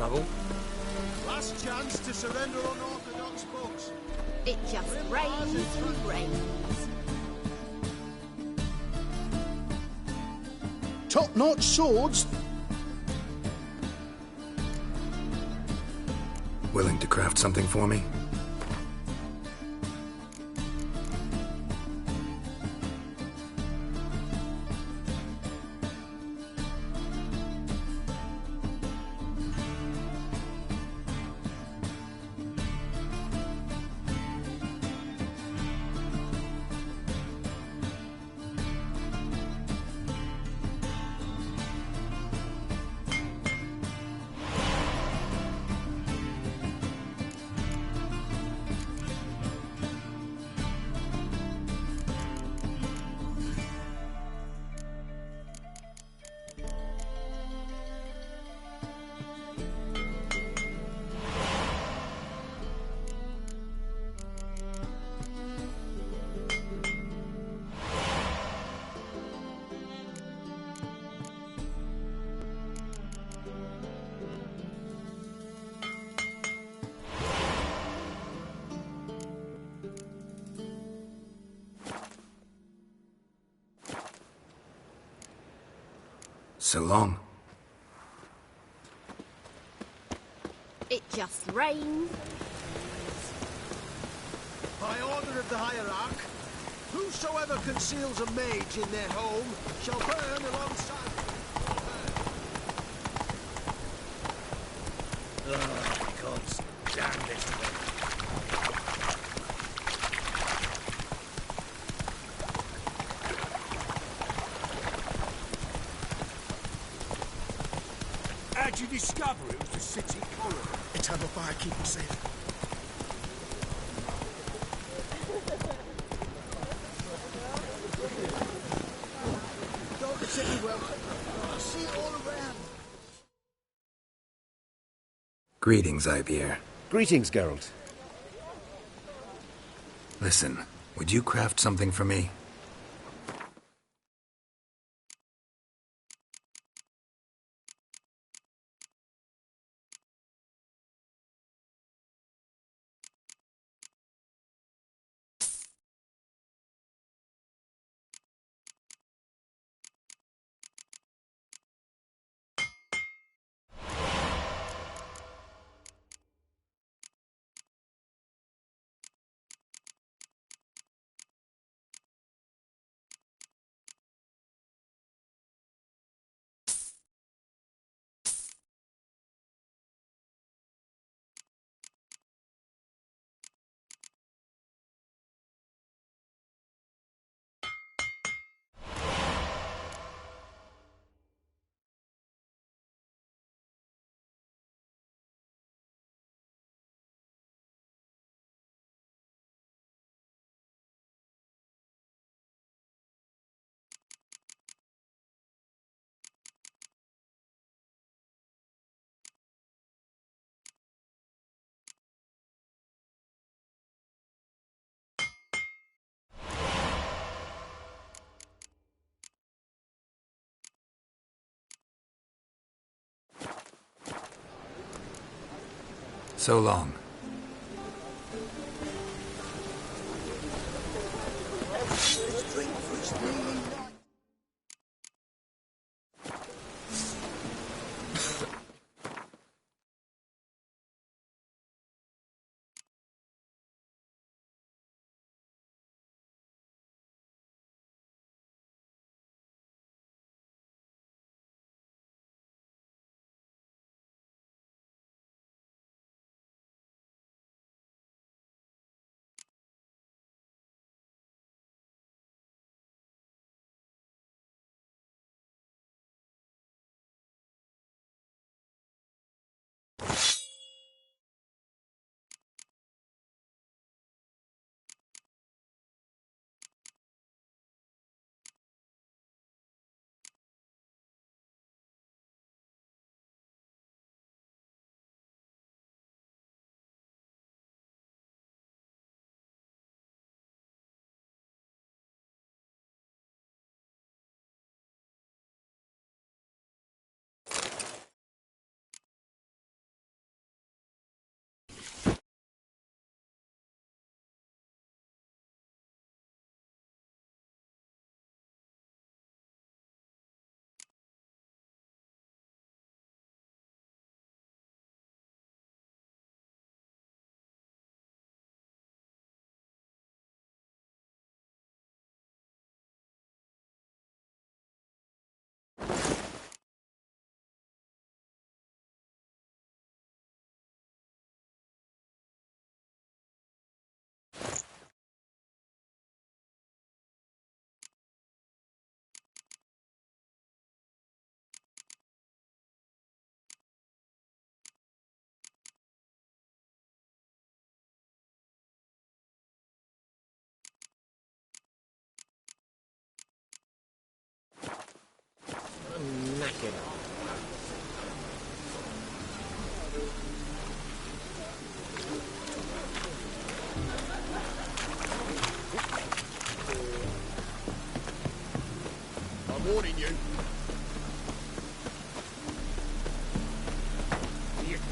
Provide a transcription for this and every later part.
trouble. Last chance to surrender unorthodox books. It just rains and rains. Top-notch swords. Willing to craft something for me? So long. It just rains. By order of the hierarch, whosoever conceals a mage in their home shall burn alongside. Oh, God's damn this way. How'd you discover it was the city corridor? Eternal fire, keep them safe. Don't city well. I see it all around. Greetings, Ivier. Greetings, Geralt. Listen, would you craft something for me? So long.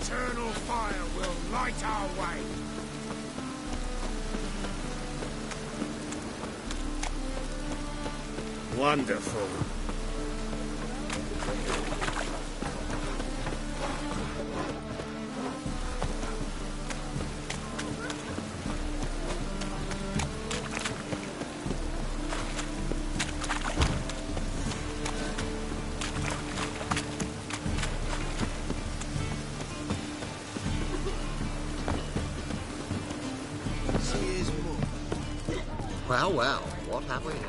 eternal fire will light our way. Wonderful. Well, well, what have we here?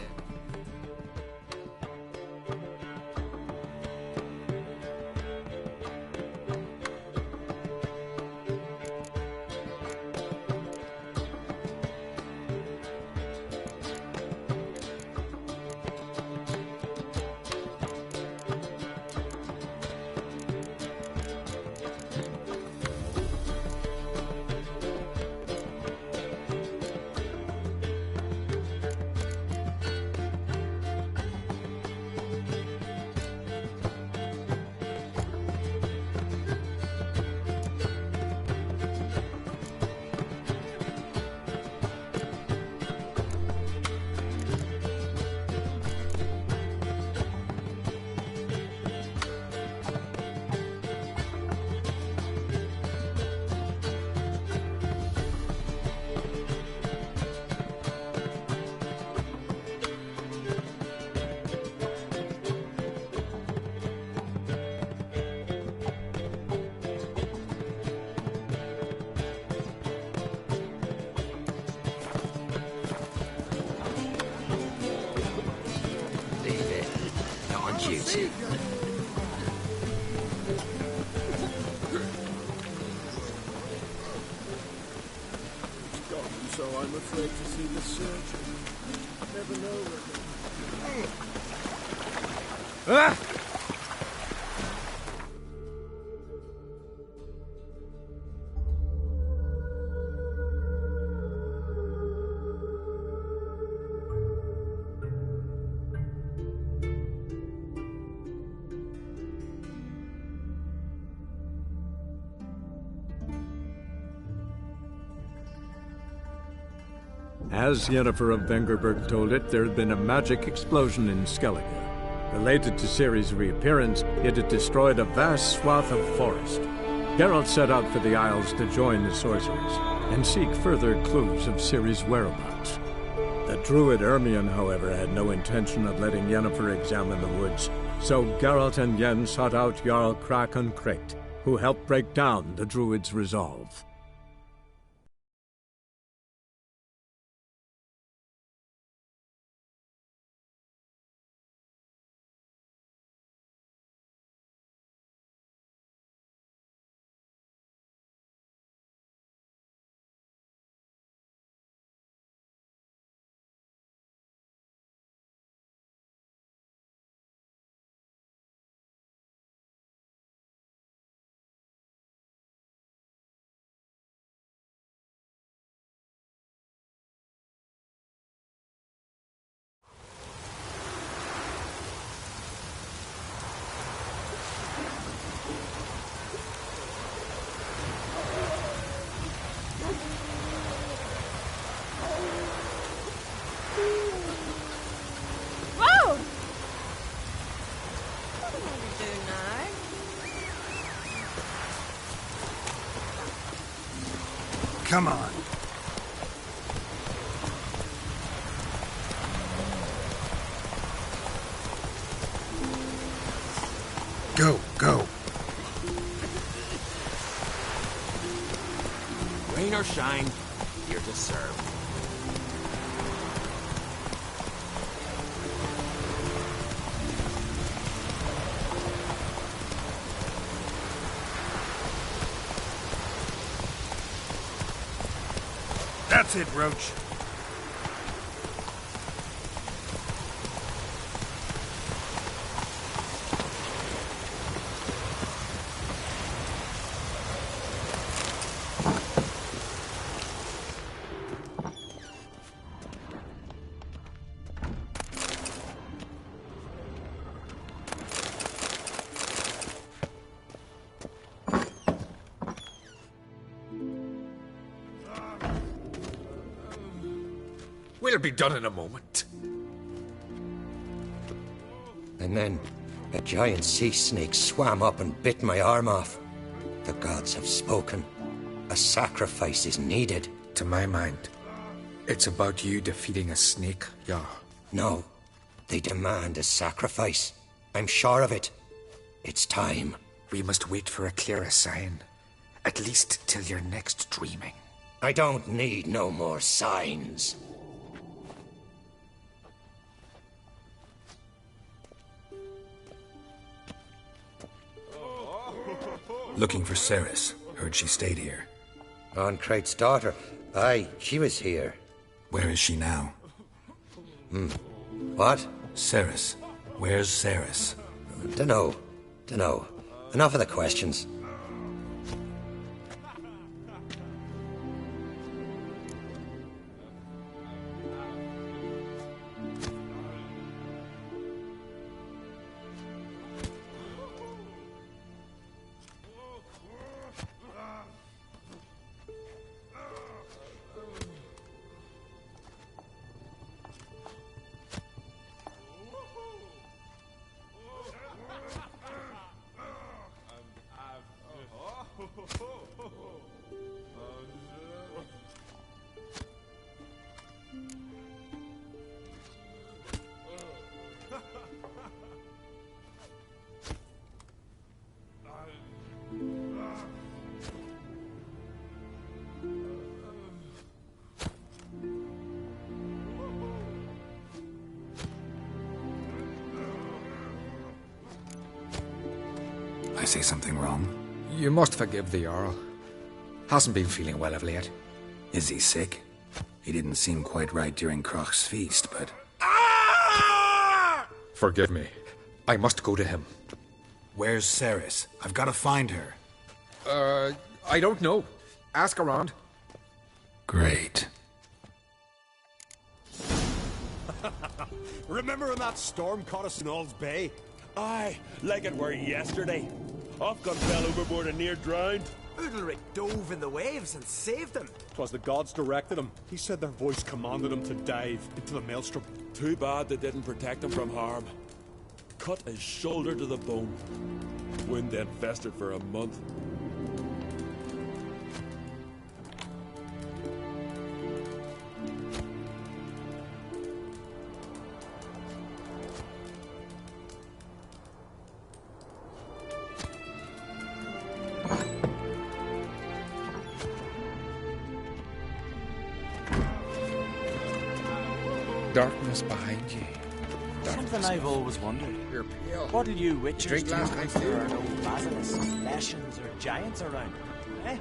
Duty. So I'm afraid to see the surgeon. Never know whether... As Yennefer of Vengerberg told it, there had been a magic explosion in Skellige. Related to Ciri's reappearance, it had destroyed a vast swath of forest. Geralt set out for the Isles to join the sorcerers and seek further clues of Ciri's whereabouts. The druid Ermion, however, had no intention of letting Yennefer examine the woods, so Geralt and Yen sought out Jarl Krakon Kricht, who helped break down the druid's resolve. Come on. Go, go. Rain or shine, here to serve. That's it, Roach. We'll be done in a moment. And then a giant sea snake swam up and bit my arm off. The gods have spoken. A sacrifice is needed. To my mind, it's about you defeating a snake, yeah. No, they demand a sacrifice. I'm sure of it. It's time. We must wait for a clearer sign. At least till your next dreaming. I don't need no more signs. Looking for Ceres. Heard she stayed here. Oncrate's daughter. Aye, she was here. Where is she now? What? Ceres. Where's Ceres? Dunno. Enough of the questions. I say something wrong? You must forgive the Jarl. Hasn't been feeling well of late. Is he sick? He didn't seem quite right during Crach's feast, but... Forgive me. I must go to him. Where's Ceres? I've got to find her. I don't know. Ask around. Great. Remember when that storm caught us in All's Bay? Aye, like it were yesterday. Ofcom fell overboard and near drowned. Udalric dove in the waves and saved them. 'Twas the gods directed him. He said their voice commanded him to dive into the maelstrom. Too bad they didn't protect him from harm. Cut his shoulder to the bone. Wound then festered for a month. Darkness behind you. Something I've always wondered. You're pale. What'll you witchers Drink do last night, if there too? are no basilisks, leshens, or giants around? Eh?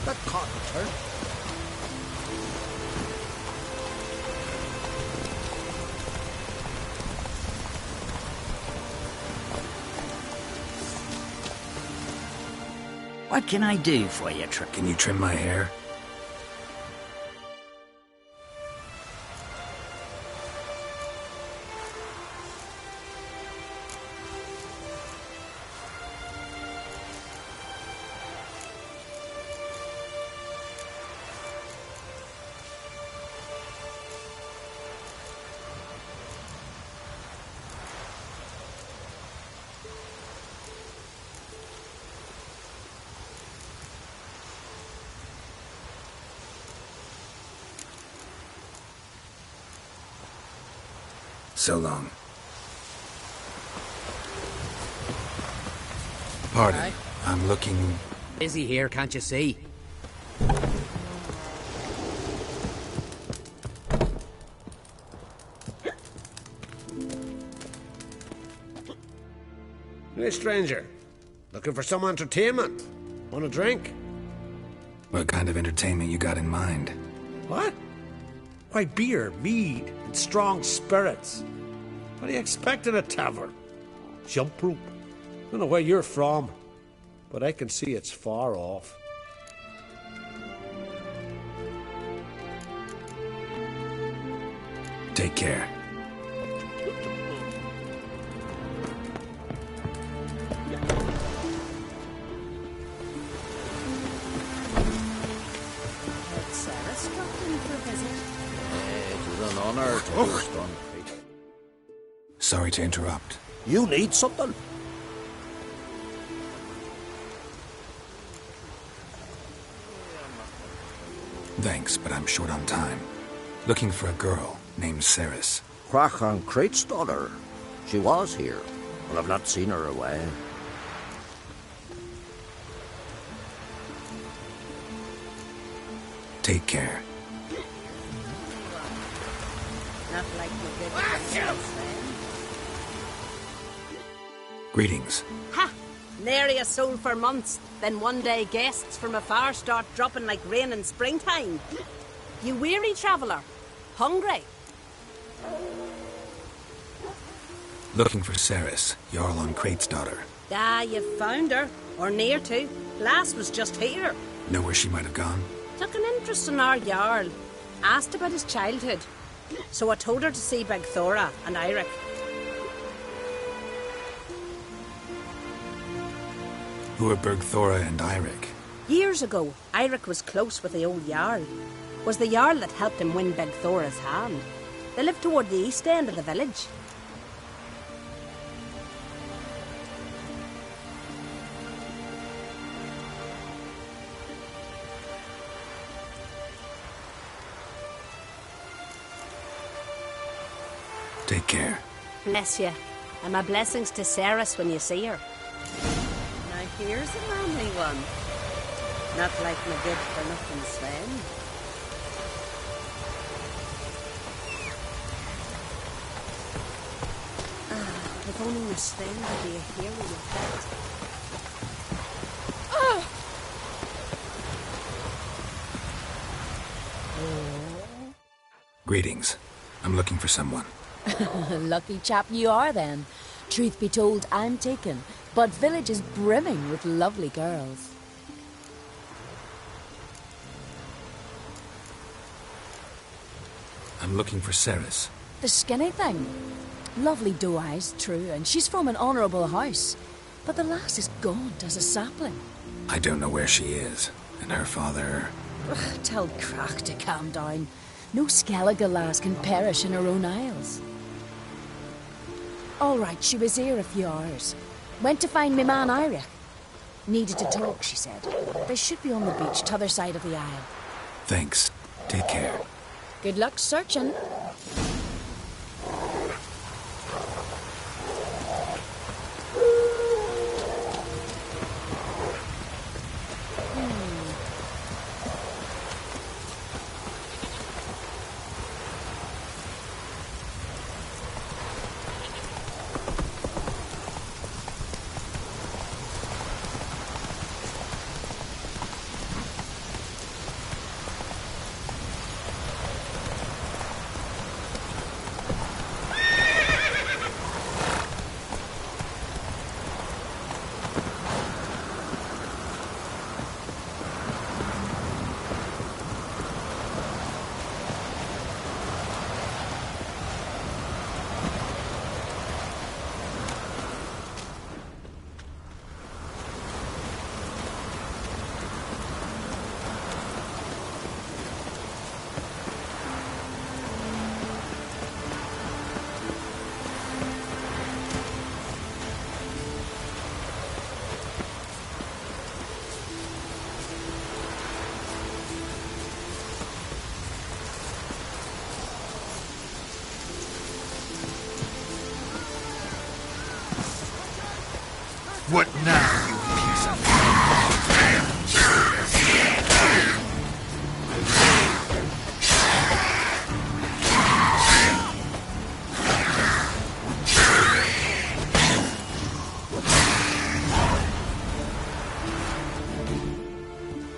That can't return. What can I do for you, Trick? Can you trim my hair? So long. Pardon. I'm looking... Busy here, can't you see? Hey, stranger. Looking for some entertainment? Want a drink? What kind of entertainment you got in mind? What? Why, beer, mead, and strong spirits. What do you expect in a tavern? Jump rope. Don't know where you're from, but I can see it's far off. Take care. Sorry to interrupt. You need something? Thanks, but I'm short on time. Looking for a girl named Ceres. Crach an Crate's daughter. She was here, but I've not seen her away. Take care. Not like the good Greetings. Ha! Nary a soul for months. Then one day guests from afar start dropping like rain in springtime. You weary traveller? Hungry? Looking for Ceres, Jarl on Crate's daughter. Ah, you've found her. Or near to. Lass was just here. Know where she might have gone? Took an interest in our Jarl. Asked about his childhood. So I told her to see Beg Thora and Eirik. Who are Bergthora and Eirik? Years ago, Eirik was close with the old Jarl. Was the Jarl that helped him win Beg Thora's hand. They lived toward the east end of the village. Take care. Bless you. And my blessings to Ceres when you see her. Now here's a manly one. Not like my good for nothing Sven. If only my Sven would be a hero with that. Greetings. I'm looking for someone. Lucky chap you are then. Truth be told, I'm taken, but village is brimming with lovely girls. I'm looking for Ceres. The skinny thing. Lovely doe eyes, true, and she's from an honourable house. But the lass is gaunt as a sapling. I don't know where she is, and her father... Tell Crach to calm down. No Skellige lass can perish in her own isles. All right, she was here a few hours. Went to find me man Eirik. Needed to talk, she said. They should be on the beach, t'other side of the isle. Thanks. Take care. Good luck searching. What now, you piece of...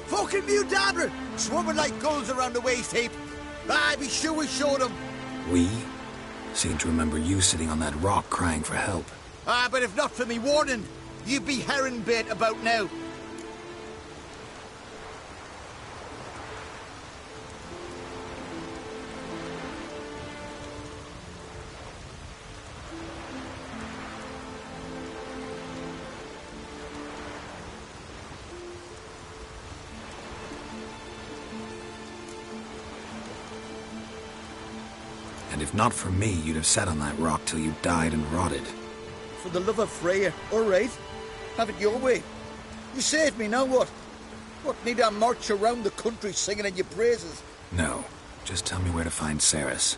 Fucking mute swarming like gulls around the waist heap. Aye, be sure we showed them. We seem to remember you sitting on that rock crying for help. Ah, but if not for me warning, you'd be herring bait about now. And if not for me, you'd have sat on that rock till you died and rotted. For the love of Freya, all right. Have it your way. You saved me, now what? What, need I march around the country singing in your praises? No, just tell me where to find Ceres.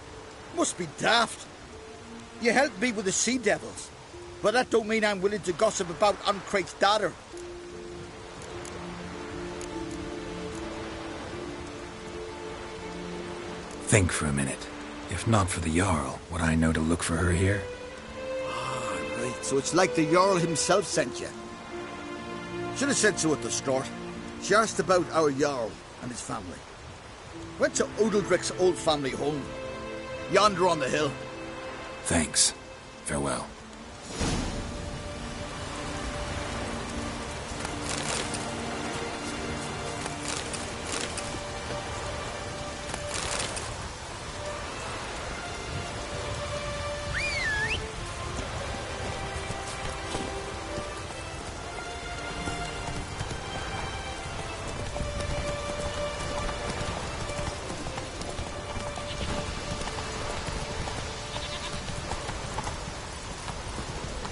Must be daft. You helped me with the sea devils, but that don't mean I'm willing to gossip about Uncrate's daughter. Think for a minute. If not for the Jarl, would I know to look for her here? Ah, right. So it's like the Jarl himself sent you. Should have said so at the start. She asked about our Jarl and his family. Went to Odeldrick's old family home. Yonder on the hill. Thanks. Farewell.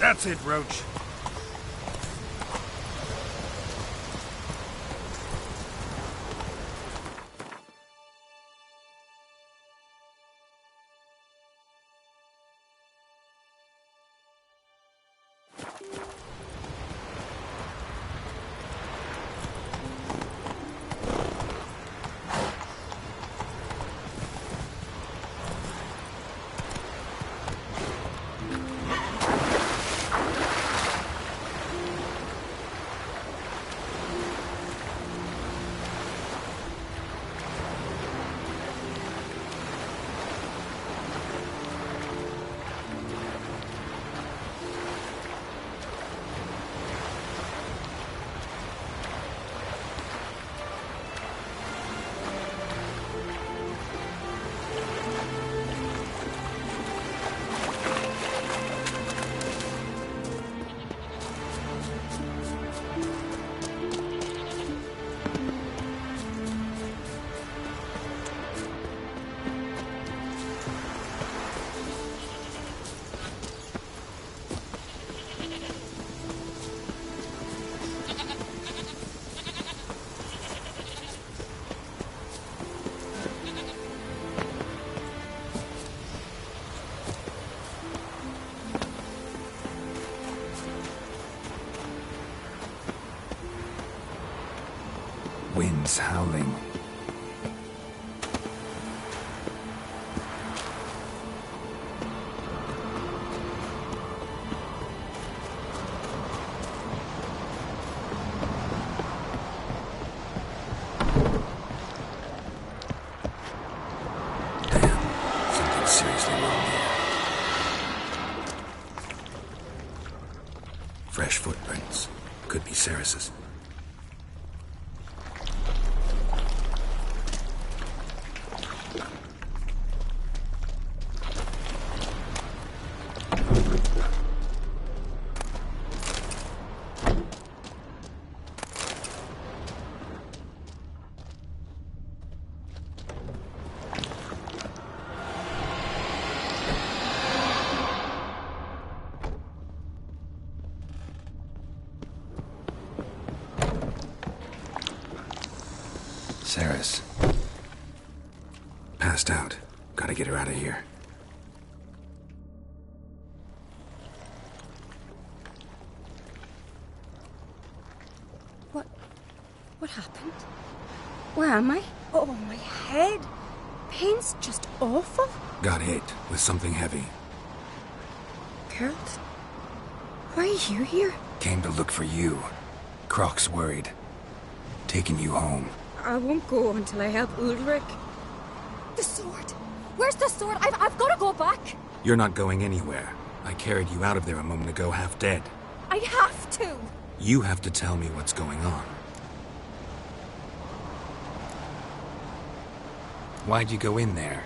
That's it, Roach. Winds howling. Damn, something's seriously wrong here. Fresh footprints. Could be Ceres's. Ceres. Passed out. Gotta get her out of here. Where am I? Oh, my head. Pain's just awful. Got hit with something heavy. Geralt? Why are you here? Came to look for you. Croc's worried. Taking you home. I won't go until I help Ulrich. The sword! Where's the sword? I've got to go back! You're not going anywhere. I carried you out of there a moment ago half dead. I have to! You have to tell me what's going on. Why'd you go in there?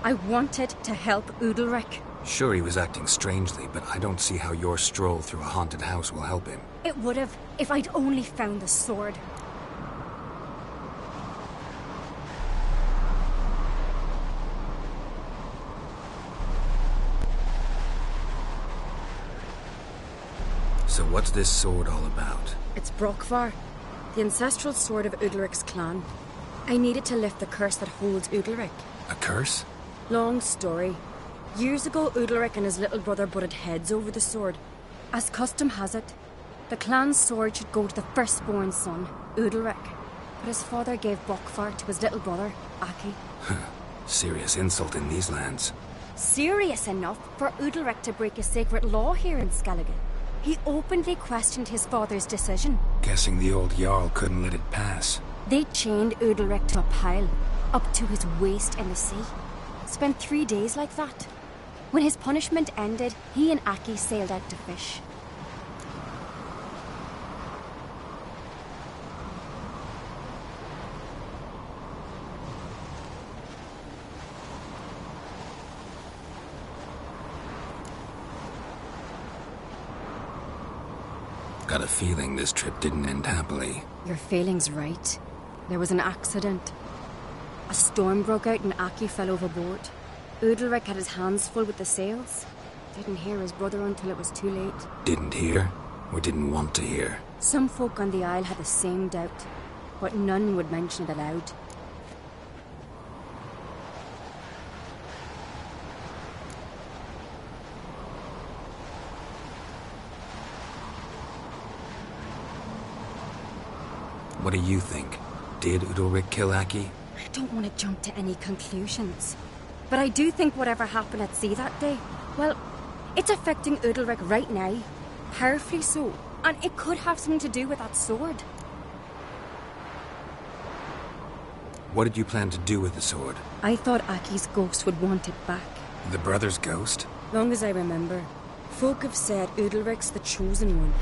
I wanted to help Ulrich. Sure, he was acting strangely, but I don't see how your stroll through a haunted house will help him. It would have, if I'd only found the sword. So what's this sword all about? It's Brokvar, the ancestral sword of Udalric's clan. I needed to lift the curse that holds Udalric. A curse? Long story. Years ago, Udalric and his little brother butted heads over the sword. As custom has it, the clan's sword should go to the firstborn son, Udalric. But his father gave Brokvar to his little brother, Aki. Serious insult in these lands. Serious enough for Udalric to break a sacred law here in Skellige. He openly questioned his father's decision. Guessing the old Jarl couldn't let it pass. They chained Udalric to a pile, up to his waist in the sea. Spent 3 days like that. When his punishment ended, he and Aki sailed out to fish. Got a feeling this trip didn't end happily. Your feeling's right. There was an accident. A storm broke out and Aki fell overboard. Udalric had his hands full with the sails. Didn't hear his brother until it was too late. Didn't hear? Or didn't want to hear? Some folk on the Isle had the same doubt, but none would mention it aloud. What do you think? Did Udalric kill Aki? I don't want to jump to any conclusions. But I do think whatever happened at sea that day, well, it's affecting Udalric right now. Powerfully so. And it could have something to do with that sword. What did you plan to do with the sword? I thought Aki's ghost would want it back. The brother's ghost? Long as I remember, folk have said Udalric's the chosen one.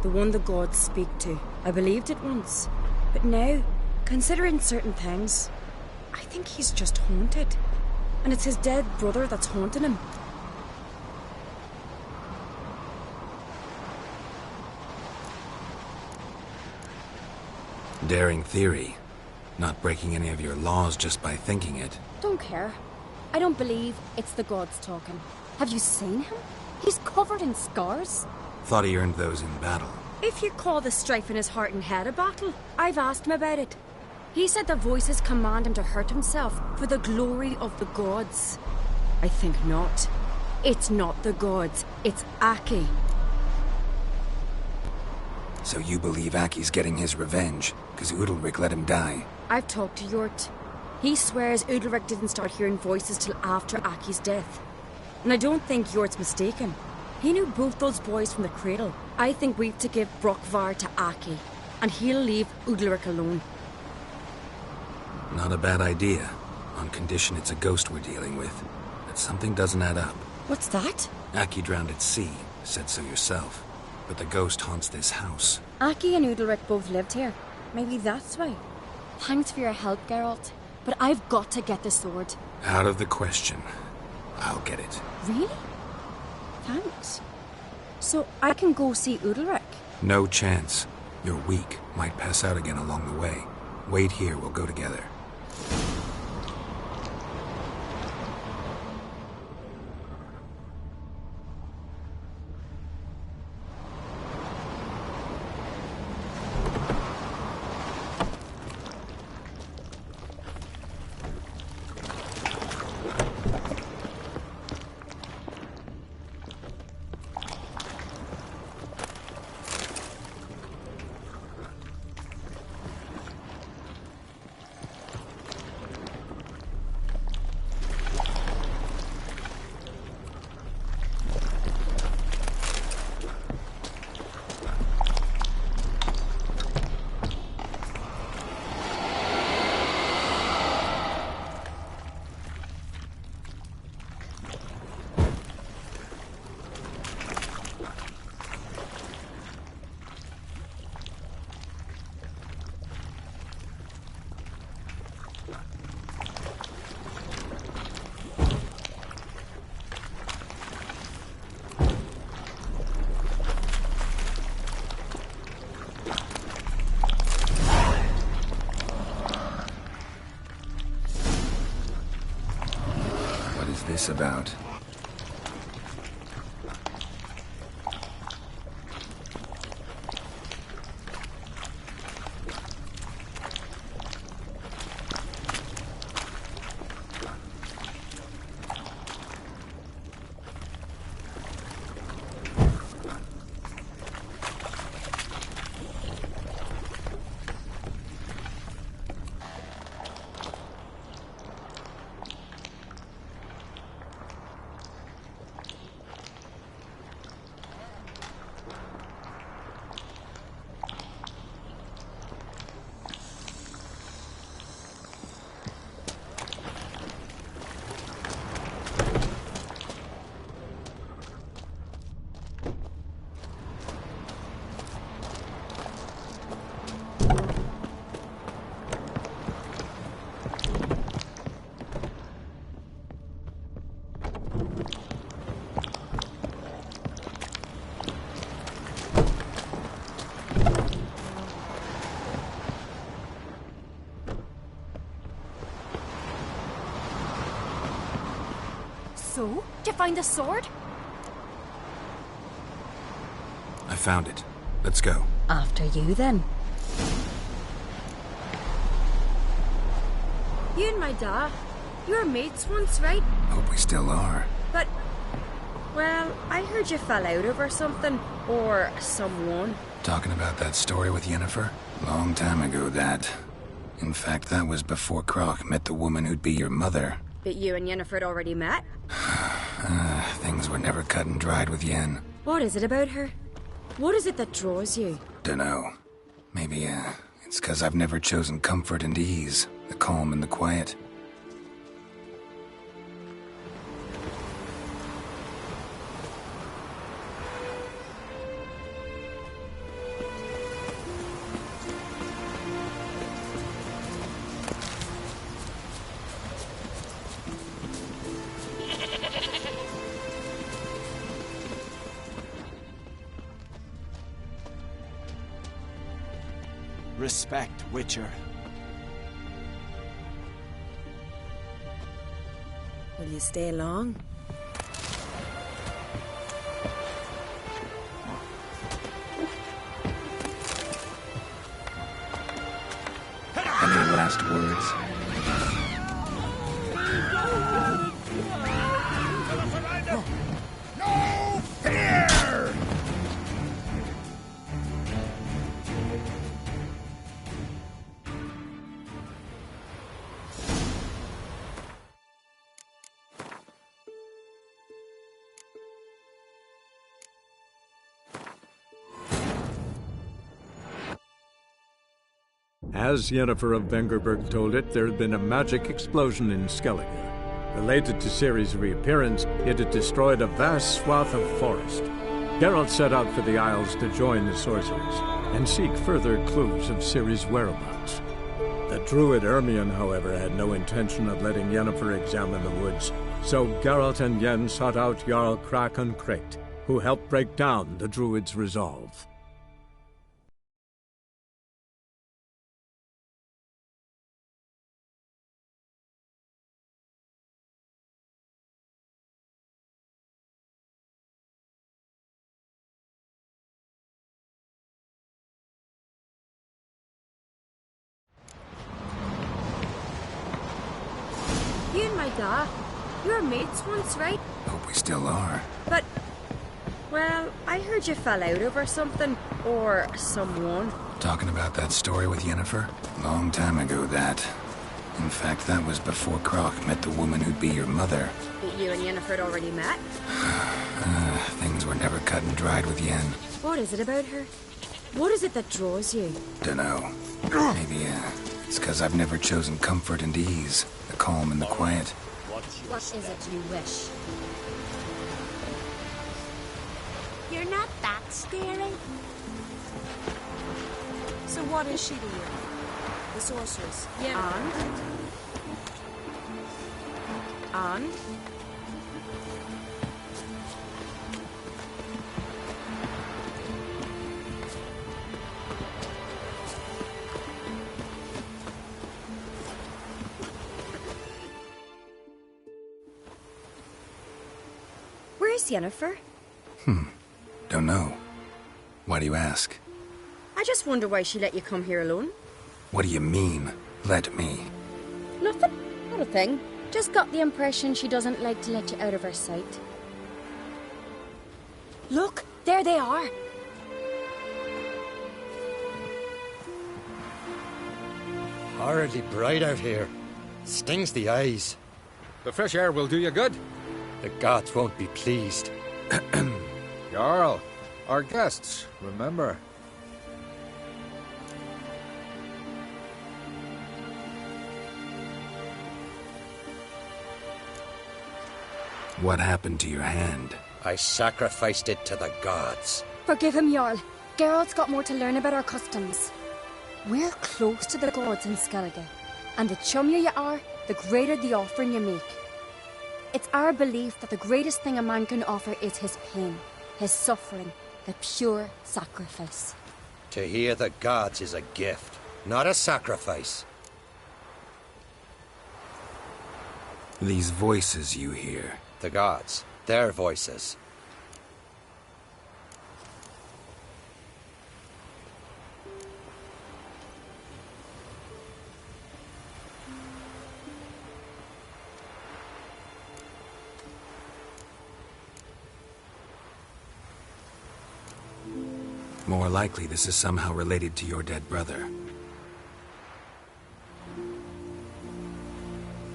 The one the gods speak to. I believed it once. But now, considering certain things, I think he's just haunted. And it's his dead brother that's haunting him. Daring theory. Not breaking any of your laws just by thinking it. Don't care. I don't believe it's the gods talking. Have you seen him? He's covered in scars. Thought he earned those in battle. If you call the strife in his heart and head a battle, I've asked him about it. He said the voices command him to hurt himself for the glory of the gods. I think not. It's not the gods, it's Aki. So you believe Aki's getting his revenge, because Udalric let him die? I've talked to Yort. He swears Udalric didn't start hearing voices till after Aki's death. And I don't think Yort's mistaken. He knew both those boys from the cradle. I think we've to give Brokvar to Aki, and he'll leave Udalric alone. Not a bad idea, on condition it's a ghost we're dealing with. But something doesn't add up. What's that? Aki drowned at sea, said so yourself. But the ghost haunts this house. Aki and Udalric both lived here. Maybe that's why. Thanks for your help, Geralt. But I've got to get the sword. Out of the question. I'll get it. Really? Thanks. So I can go see Udalric? No chance. You're weak. Might pass out again along the way. Wait here, we'll go together. this about? So, did you find the sword? I found it. Let's go. After you, then. You and my dad, you were mates once, right? Hope we still are. But, well, I heard you fell out over something, or someone. Talking about that story with Yennefer? Long time ago, that. In fact, that was before Croc met the woman who'd be your mother. But you and Yennefer had already met? Things were never cut and dried with Yen. What is it about her? What is it that draws you? Dunno. Maybe, it's 'cause I've never chosen comfort and ease, the calm and the quiet. Respect, Witcher. Will you stay long? Any last words? No fear! As Yennefer of Vengerberg told it, there had been a magic explosion in Skellige. Related to Ciri's reappearance, it had destroyed a vast swath of forest. Geralt set out for the Isles to join the sorcerers and seek further clues of Ciri's whereabouts. The druid Ermion, however, had no intention of letting Yennefer examine the woods, so Geralt and Yen sought out Jarl Krakon Krayt, who helped break down the druid's resolve. You and my dad, you were mates once, right? Hope we still are. But, well, I heard you fell out over something, or someone. Talking about that story with Yennefer? Long time ago, that. In fact, that was before Croc met the woman who'd be your mother. But you and Yennefer had already met? Things were never cut and dried with Yen. What is it about her? What is it that draws you? Dunno. Maybe, it's 'cause I've never chosen comfort and ease, the calm and the quiet. What is it you wish? You're not that scary. So what is she to you? The sorceress. Yeah. And? Where's Yennefer? Don't know. Why do you ask? I just wonder why she let you come here alone. What do you mean, let me? Nothing. Not a thing. Just got the impression she doesn't like to let you out of her sight. Look, there they are. Horridly bright out here. Stings the eyes. The fresh air will do you good. The gods won't be pleased. Jarl, our guests, remember. What happened to your hand? I sacrificed it to the gods. Forgive him, Jarl. Geralt's got more to learn about our customs. We're close to the gods in Skellige, and the chummier you are, the greater the offering you make. It's our belief that the greatest thing a man can offer is his pain, his suffering, the pure sacrifice. To hear the gods is a gift, not a sacrifice. These voices you hear. The gods, their voices. More likely this is somehow related to your dead brother.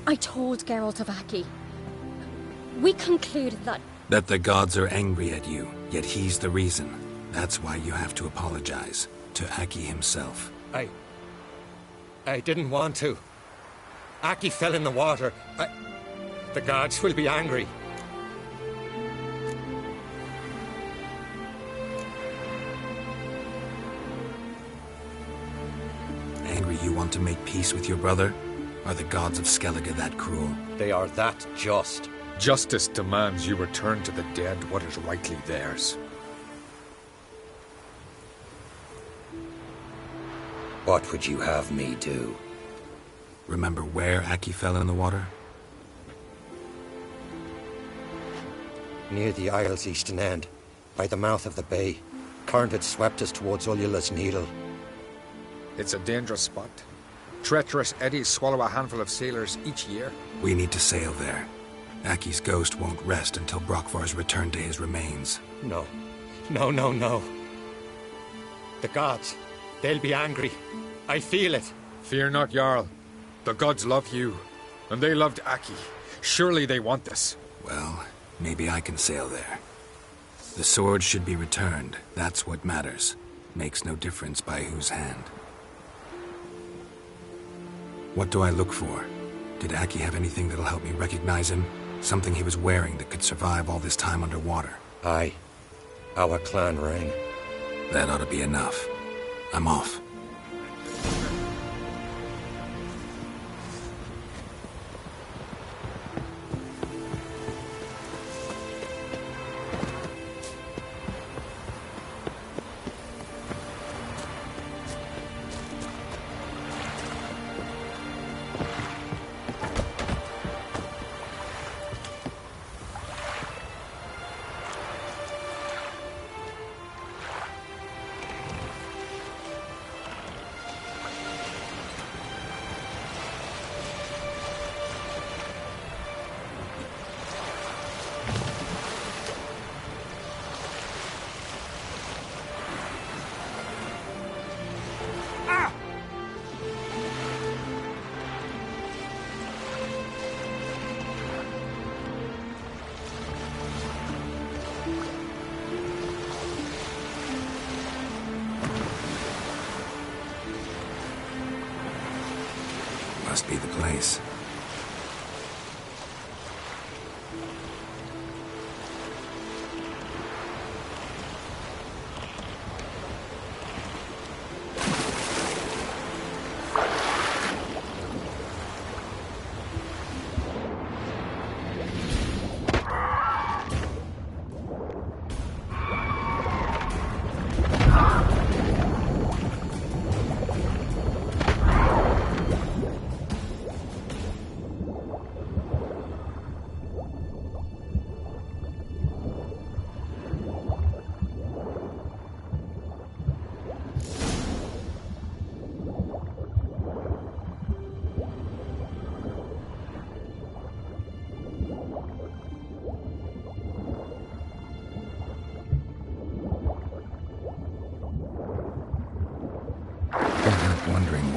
I told Geralt of Aki. We concluded that... That the gods are angry at you, yet he's the reason. That's why you have to apologize. To Aki himself. I didn't want to. Aki fell in the water. The gods will be angry. Angry you want to make peace with your brother? Are the gods of Skellige that cruel? They are that just. Justice demands you return to the dead what is rightly theirs. What would you have me do? Remember where Aki fell in the water? Near the isle's eastern end, by the mouth of the bay. Current had swept us towards Ullula's Needle. It's a dangerous spot. Treacherous eddies swallow a handful of sailors each year. We need to sail there. Aki's ghost won't rest until Brokvar's returned to his remains. No. The gods, they'll be angry. I feel it. Fear not, Jarl. The gods love you, and they loved Aki. Surely they want this. Well, maybe I can sail there. The sword should be returned. That's what matters. Makes no difference by whose hand. What do I look for? Did Aki have anything that'll help me recognize him? Something he was wearing that could survive all this time underwater? Aye. Our clan ring. That ought to be enough. I'm off. Must be the place.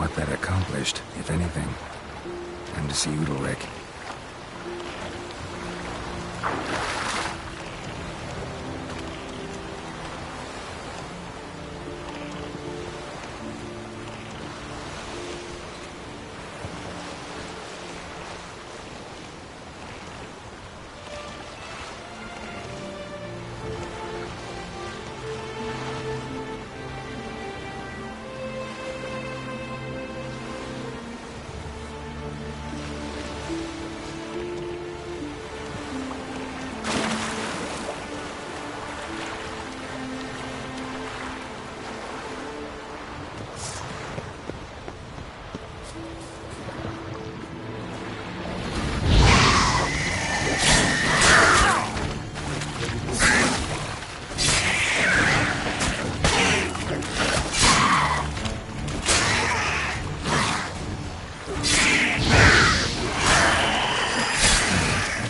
what that accomplished, if anything. Time to see Udalric.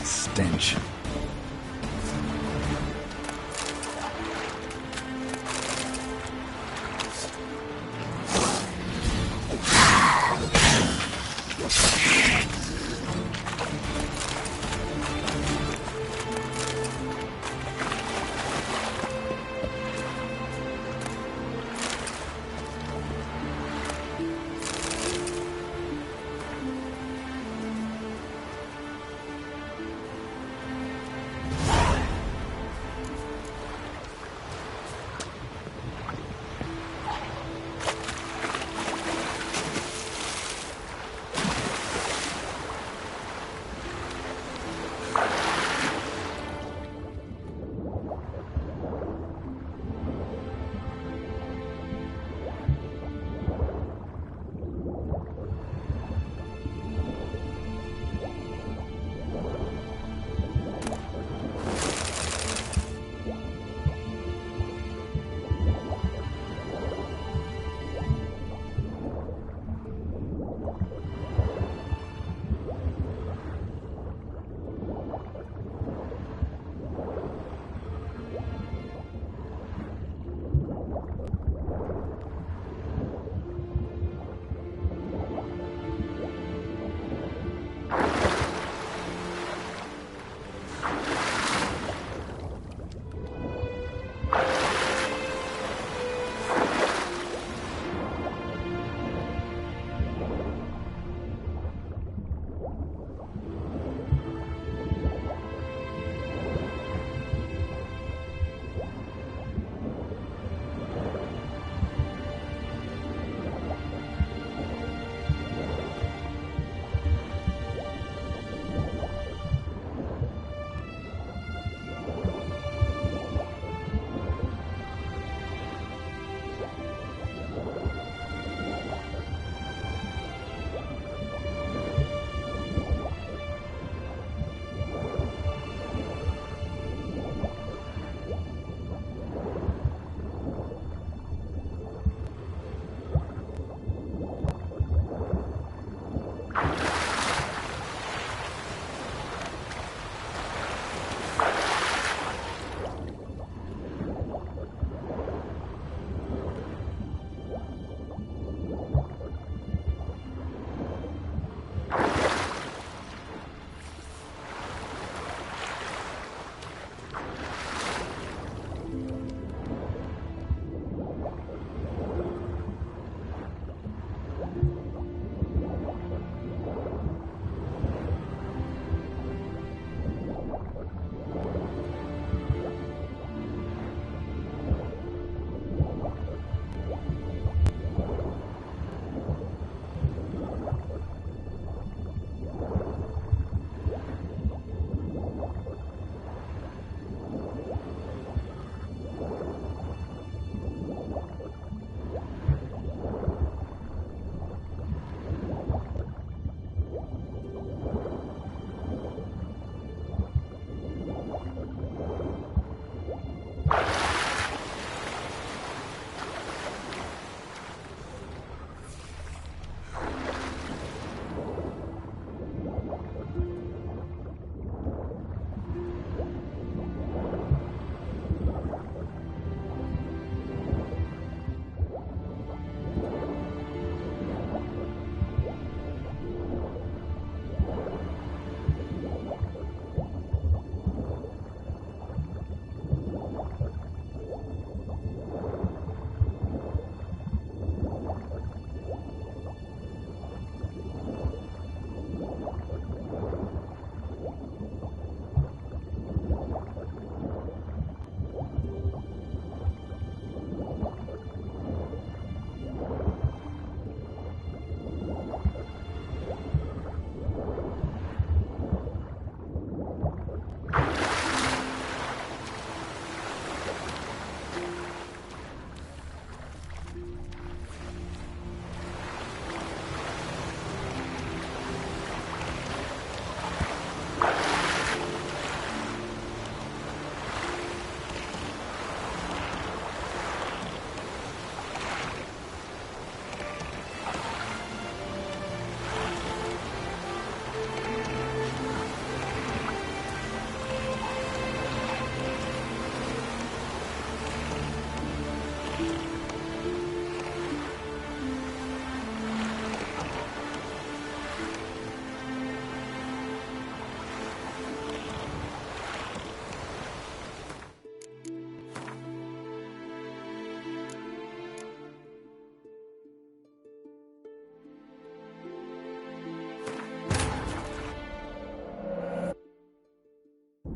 Stench.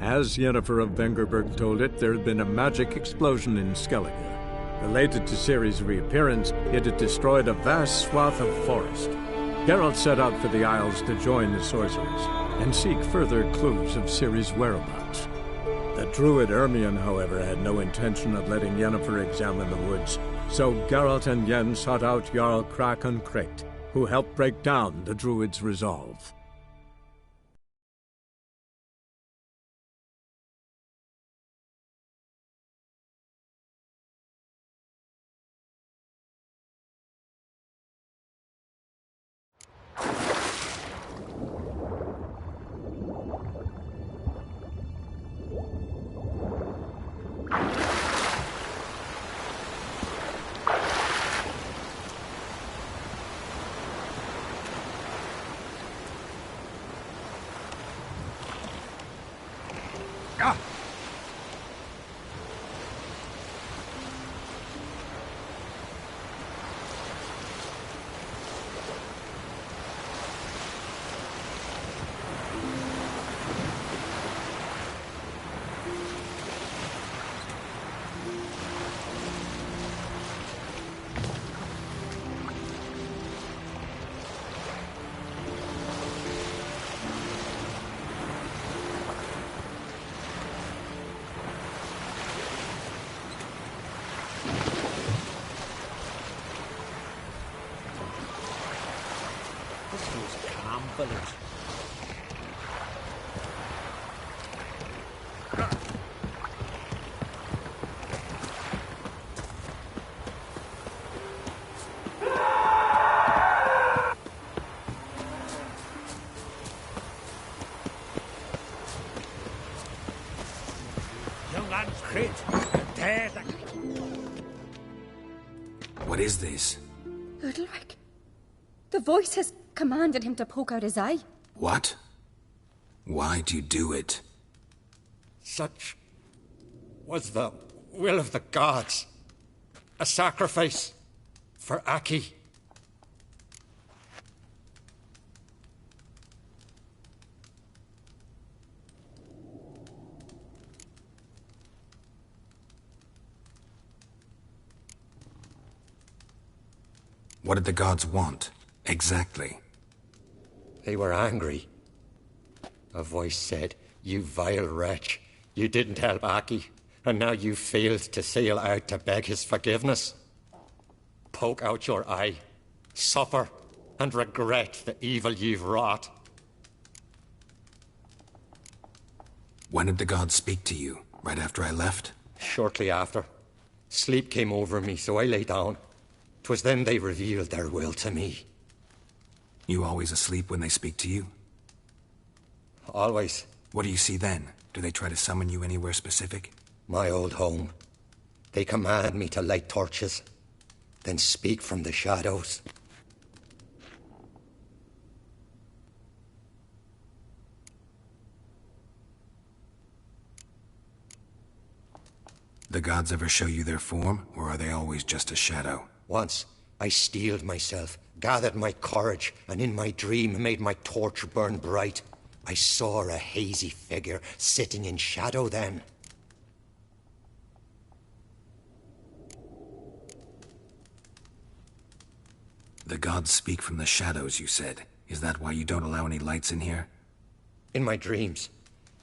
As Yennefer of Vengerberg told it, there had been a magic explosion in Skellige. Related to Ciri's reappearance, it had destroyed a vast swath of forest. Geralt set out for the Isles to join the sorcerers and seek further clues of Ciri's whereabouts. The druid Ermion, however, had no intention of letting Yennefer examine the woods, so Geralt and Yen sought out Jarl Krakon Krayt, who helped break down the druid's resolve. Village. Young man's Krayt, dead. What is this? Udalric. The voice has commanded him to poke out his eye. What? Why'd you do it? Such was the will of the gods. A sacrifice for Aki. What did the gods want, exactly? They were angry. A voice said, "You vile wretch, you didn't help Aki, and now you failed to sail out to beg his forgiveness. Poke out your eye, suffer, and regret the evil you've wrought." When did the gods speak to you? Right after I left? Shortly after. Sleep came over me, so I lay down. 'Twas then they revealed their will to me. You always asleep when they speak to you? Always. What do you see then? Do they try to summon you anywhere specific? My old home. They command me to light torches, then speak from the shadows. The gods ever show you their form, or are they always just a shadow? Once, I steeled myself, gathered my courage, and in my dream made my torch burn bright. I saw a hazy figure sitting in shadow then. The gods speak from the shadows, you said. Is that why you don't allow any lights in here? In my dreams.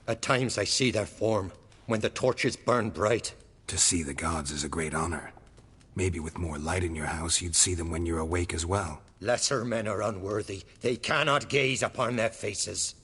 At times I see their form, when the torches burn bright. To see the gods is a great honor. Maybe with more light in your house, you'd see them when you're awake as well. Lesser men are unworthy. They cannot gaze upon their faces.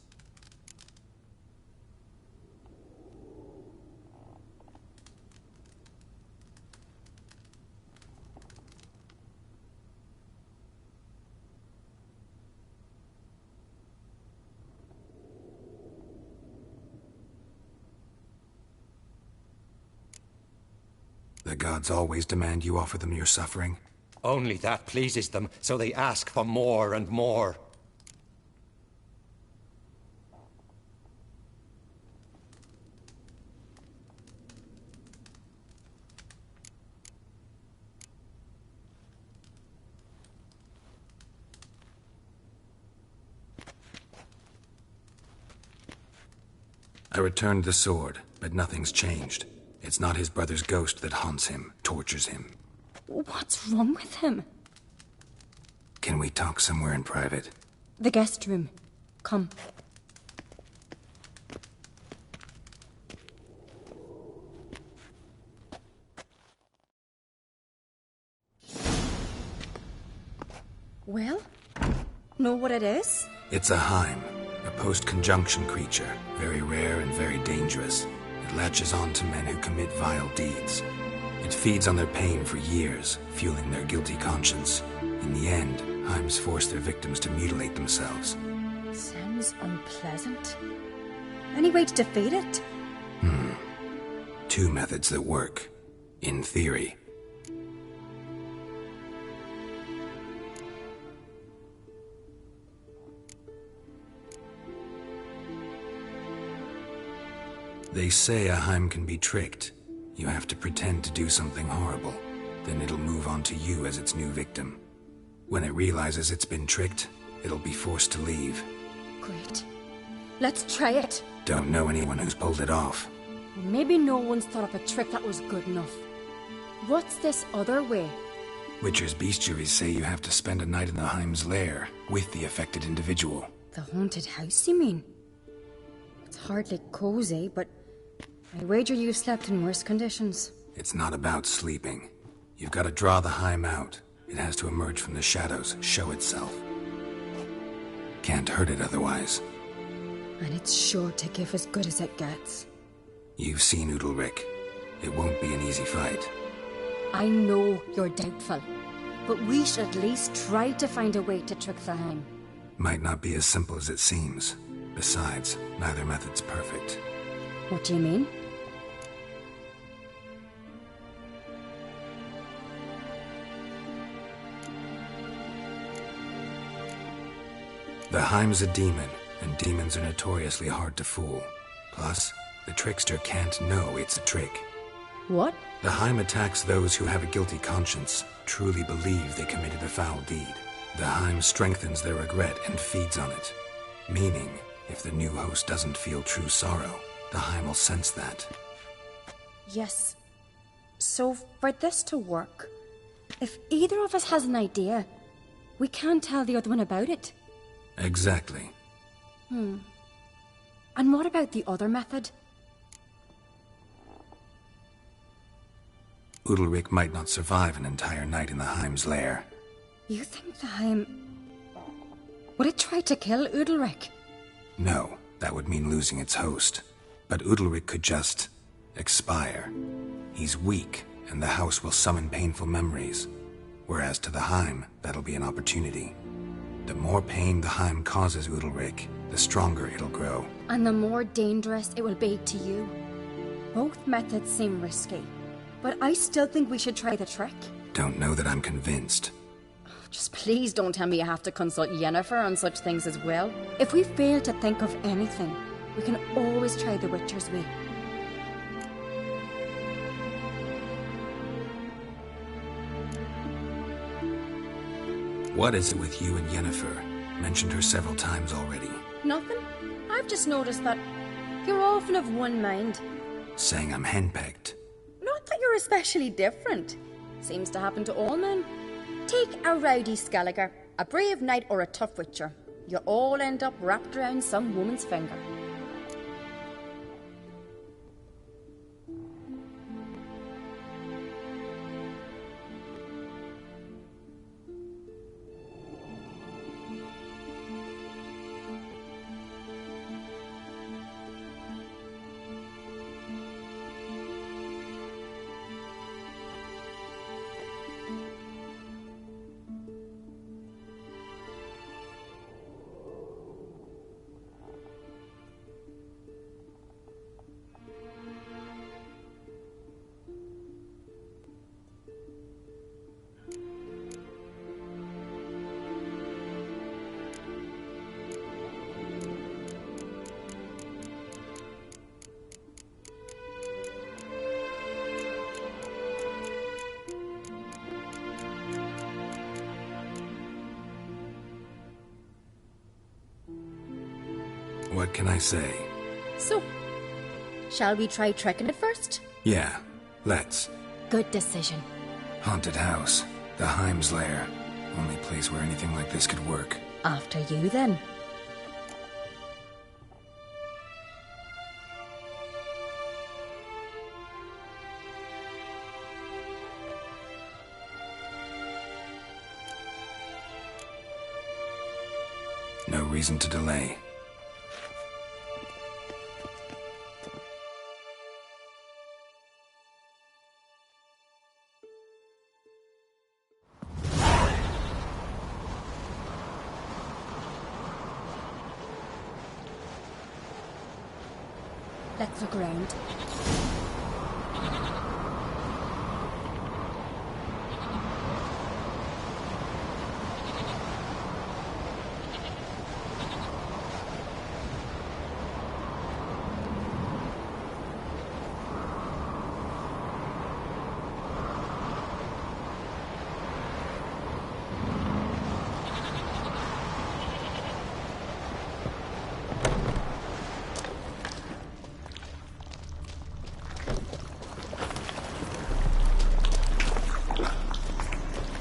The gods always demand you offer them your suffering? Only that pleases them, so they ask for more and more. I returned the sword, but nothing's changed. It's not his brother's ghost that haunts him, tortures him. What's wrong with him? Can we talk somewhere in private? The guest room. Come. Well? Know what it is? It's a Heim, a post-conjunction creature, very rare and very dangerous. It latches on to men who commit vile deeds. It feeds on their pain for years, fueling their guilty conscience. In the end, Heims force their victims to mutilate themselves. Sounds unpleasant. Any way to defeat it? Two methods that work. In theory. They say a Heim can be tricked. You have to pretend to do something horrible. Then it'll move on to you as its new victim. When it realizes it's been tricked, it'll be forced to leave. Great. Let's try it. Don't know anyone who's pulled it off. Maybe no one's thought up a trick that was good enough. What's this other way? Witcher's bestiaries say you have to spend a night in the Heim's lair with the affected individual. The haunted house, you mean? It's hardly cozy, but I wager you've slept in worse conditions. It's not about sleeping. You've got to draw the Heim out. It has to emerge from the shadows, show itself. Can't hurt it otherwise. And it's sure to give as good as it gets. You've seen Udalric. It won't be an easy fight. I know you're doubtful, but we should at least try to find a way to trick the Heim. Might not be as simple as it seems. Besides, neither method's perfect. What do you mean? The Heim's a demon, and demons are notoriously hard to fool. Plus, the trickster can't know it's a trick. What? The Heim attacks those who have a guilty conscience, truly believe they committed a foul deed. The Heim strengthens their regret and feeds on it. Meaning, if the new host doesn't feel true sorrow, the Heim will sense that. Yes. So, for this to work, if either of us has an idea, we can't tell the other one about it. Exactly. And what about the other method? Udalric might not survive an entire night in the Heim's lair. You think the Heim... Would it try to kill Udalric? No, that would mean losing its host. But Udalric could just... expire. He's weak, and the house will summon painful memories. Whereas to the Heim, that'll be an opportunity. The more pain the Heim causes Udalric, the stronger it'll grow. And the more dangerous it will be to you. Both methods seem risky, but I still think we should try the trick. Don't know that I'm convinced. Just please don't tell me you have to consult Yennefer on such things as well. If we fail to think of anything, we can always try the Witcher's way. What is it with you and Yennefer? Mentioned her several times already. Nothing. I've just noticed that you're often of one mind. Saying I'm henpecked. Not that you're especially different. Seems to happen to all men. Take a rowdy Skelliger, a brave knight or a tough witcher. You all end up wrapped around some woman's finger. What can I say? So, Shall we try trekking it first? Yeah, let's. Good decision. Haunted house. The Heim's lair. Only place where anything like this could work. After you, then. No reason to delay. Let's look around.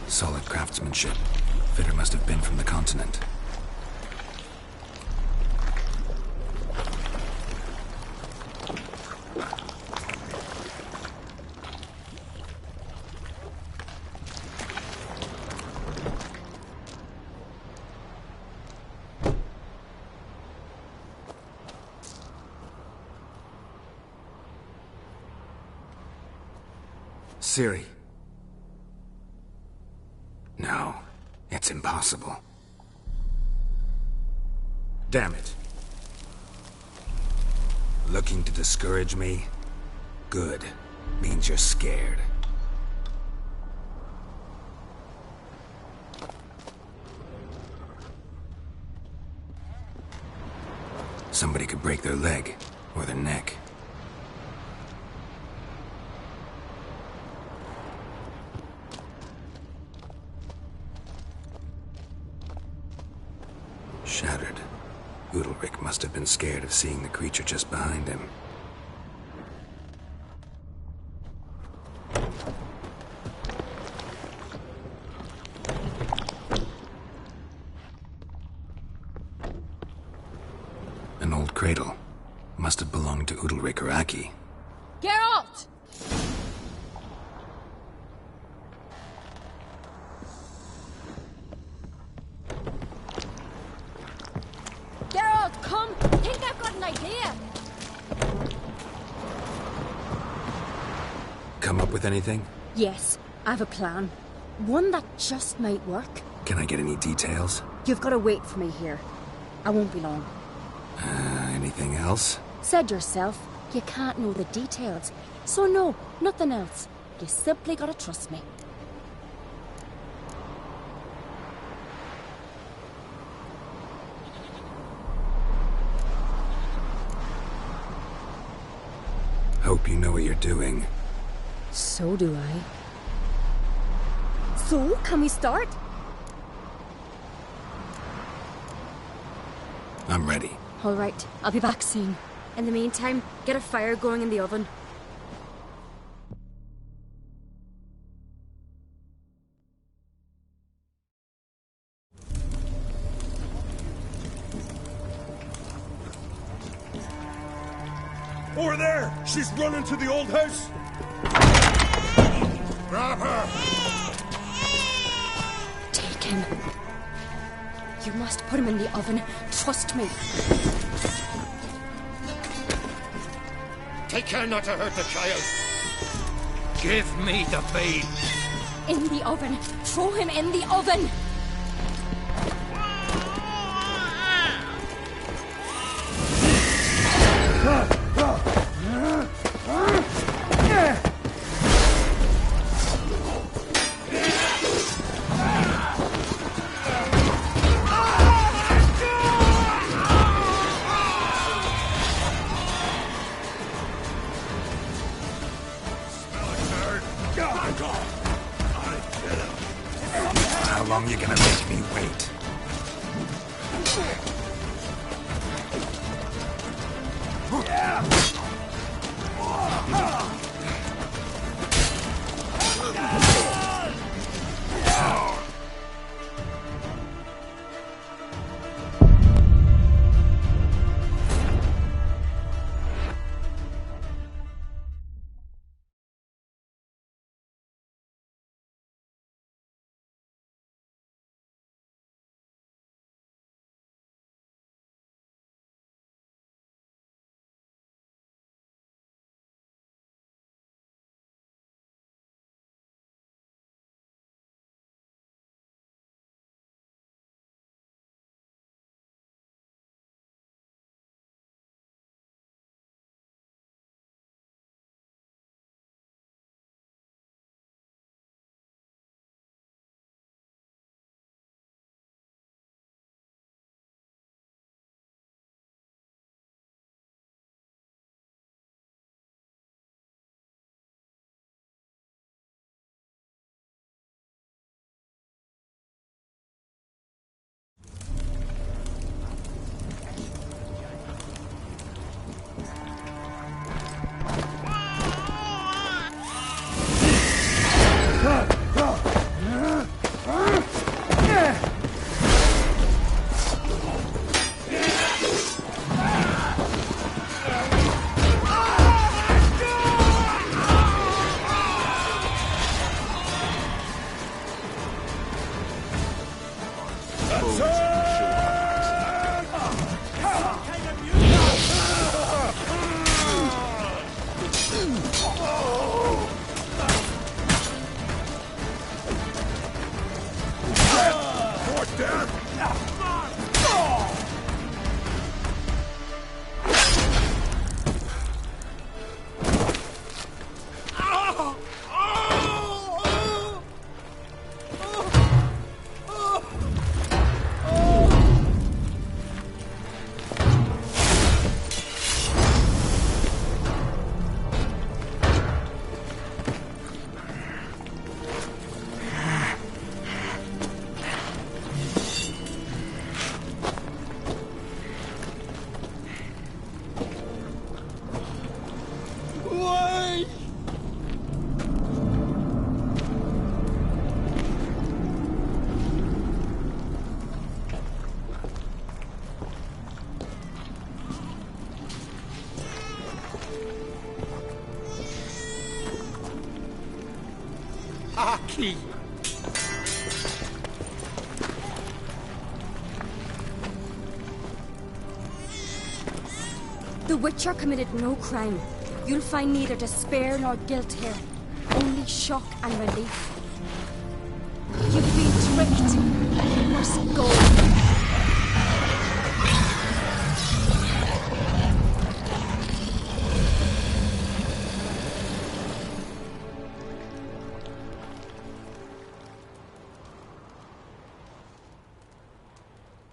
Solid craftsmanship. Fitter must have been from the continent. Ciri. No, it's impossible. Damn it. Looking to discourage me? Good. Means you're scared. Somebody could break their leg, or their neck. Shattered. Udalric must have been scared of seeing the creature just behind him. An old cradle. Must have belonged to Udalric or Aki. Geralt! Geralt, come! Think I've got an idea! Come up with anything? Yes, I have a plan. One that just might work. Can I get any details? You've got to wait for me here. I won't be long. Anything else? Said yourself, you can't know the details. So no, nothing else. You simply gotta trust me. Hope you know what you're doing. So do I. So, can we start? I'm ready. All right, I'll be back soon. In the meantime, get a fire going in the oven. Over there! She's running to the old house! Grab her! Take him. You must put him in the oven. Trust me. Take care not to hurt the child. Give me the babe. In the oven. Throw him in the oven. How long you gonna make me wait? Aki! The Witcher committed no crime. You'll find neither despair nor guilt here. Only shock and relief. You've been tricked. You must go.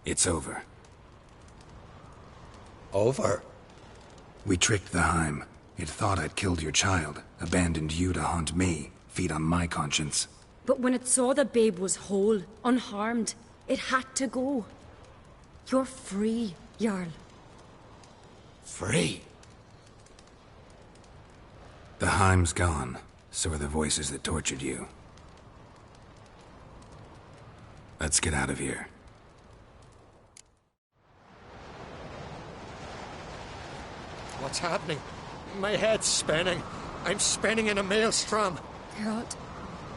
It's over. Over? We tricked the Heim. It thought I'd killed your child, abandoned you to haunt me, feed on my conscience. But when it saw the babe was whole, unharmed, it had to go. You're free, Jarl. Free? The Heim's gone, so are the voices that tortured you. Let's get out of here. What's happening? My head's spinning. I'm spinning in a maelstrom. Geralt,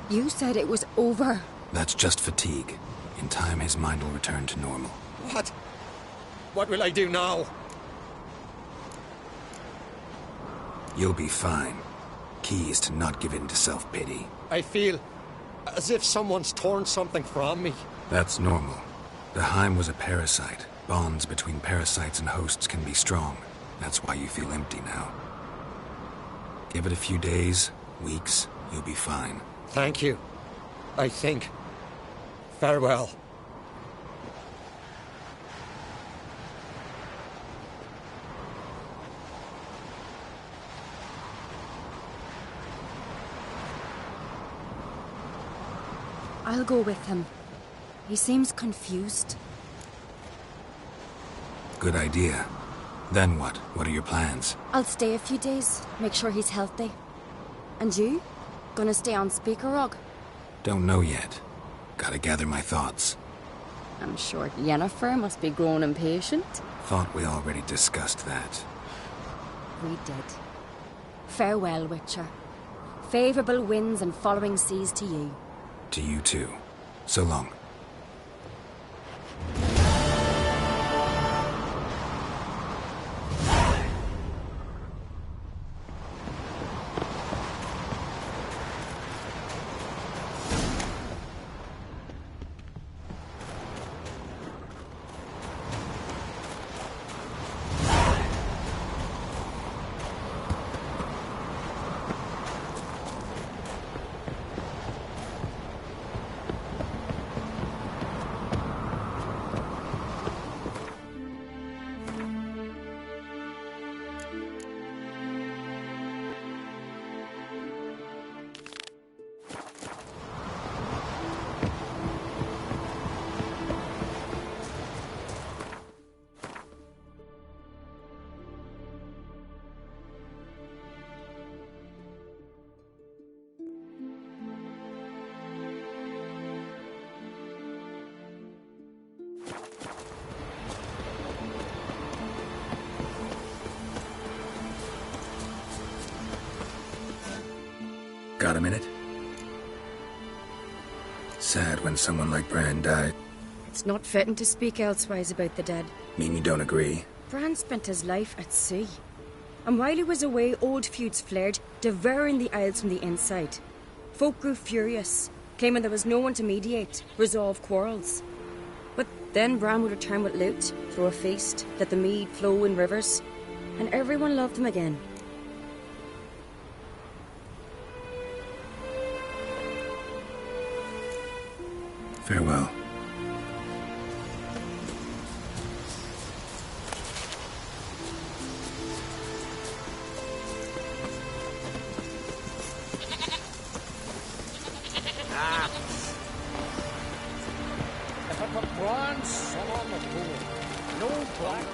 you said it was over. That's just fatigue. In time, his mind will return to normal. What? What will I do now? You'll be fine. Key is to not give in to self-pity. I feel as if someone's torn something from me. That's normal. The Heim was a parasite. Bonds between parasites and hosts can be strong. That's why you feel empty now. Give it a few days, weeks, you'll be fine. Thank you. I think. Farewell. I'll go with him. He seems confused. Good idea. Then what? What are your plans? I'll stay a few days, make sure he's healthy. And you? Gonna stay on Speaker Rog? Don't know yet. Gotta gather my thoughts. I'm sure Yennefer must be grown impatient. Thought we already discussed that. We did. Farewell, Witcher. Favourable winds and following seas to you. To you too. So long. Got a minute? Sad when someone like Bran died. It's not fitting to speak elsewise about the dead. Mean you don't agree? Bran spent his life at sea. And while he was away, old feuds flared, devouring the Isles from the inside. Folk grew furious, claiming there was no one to mediate, resolve quarrels. But then Bran would return with loot, throw a feast, let the mead flow in rivers, and everyone loved him again. Farewell. If I put bronze sun on the pool, no black.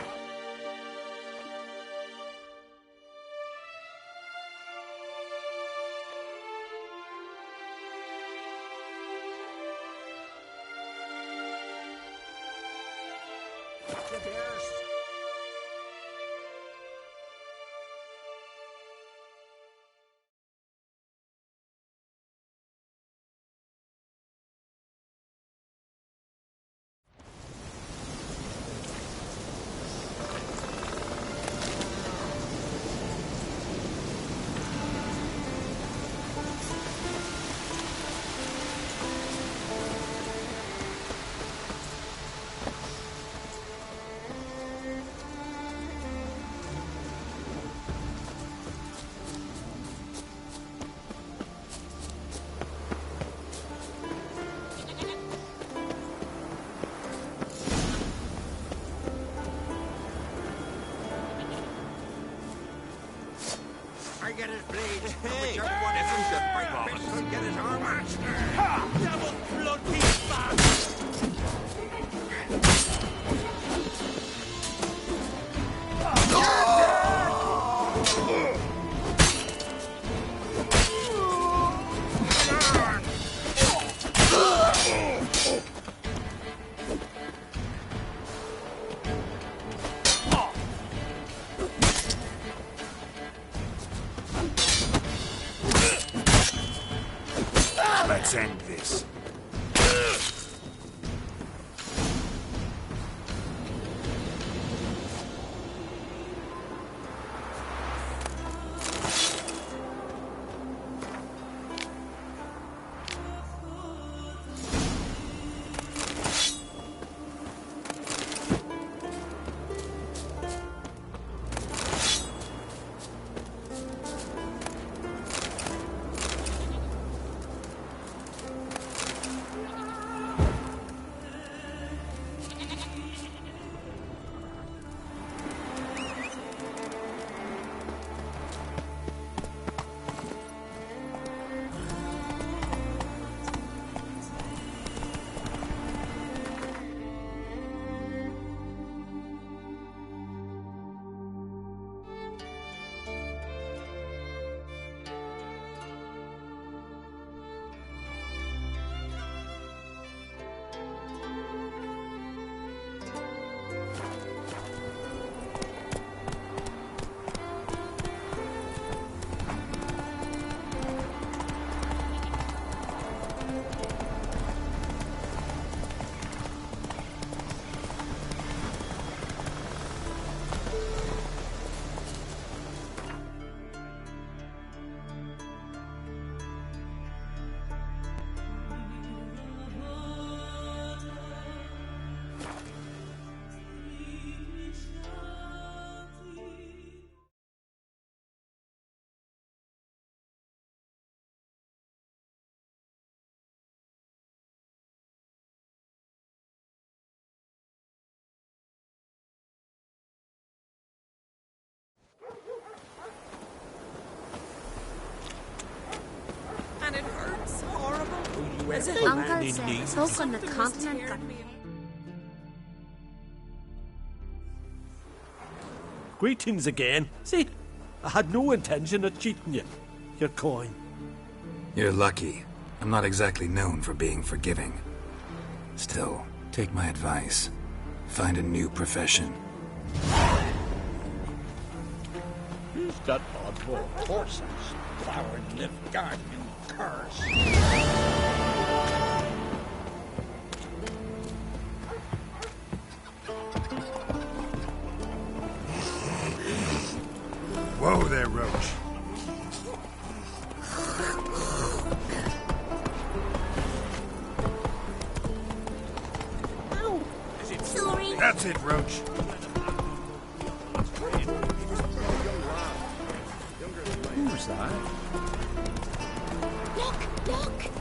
I get his blade. Whichever one is in the right bit will get his armor. Devil bloody bastard! Let's end this. And it hurts horrible. Is it Uncle said folk on the continent got Greetings again. See, I had no intention of cheating you. Your coin. You're lucky. I'm not exactly known for being forgiving. Still, take my advice. Find a new profession. Who's got oddball horses? Flowered live garden curse. Whoa there, Roach. Sorry. That's it, Roach. Who's that? Look!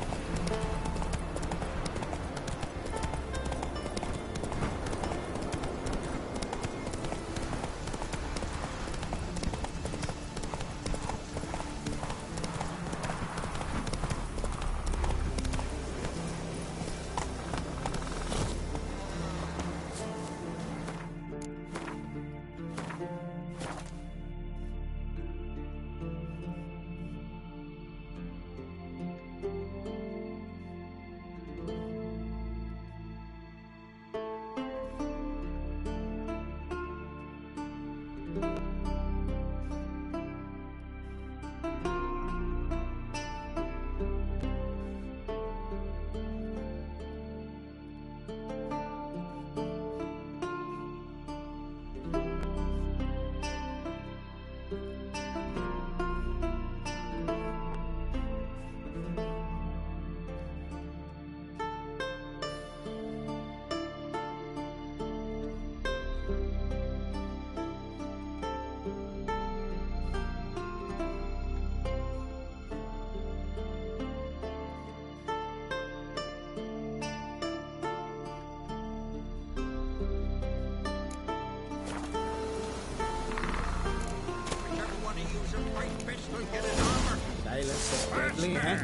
violence so deadly, eh?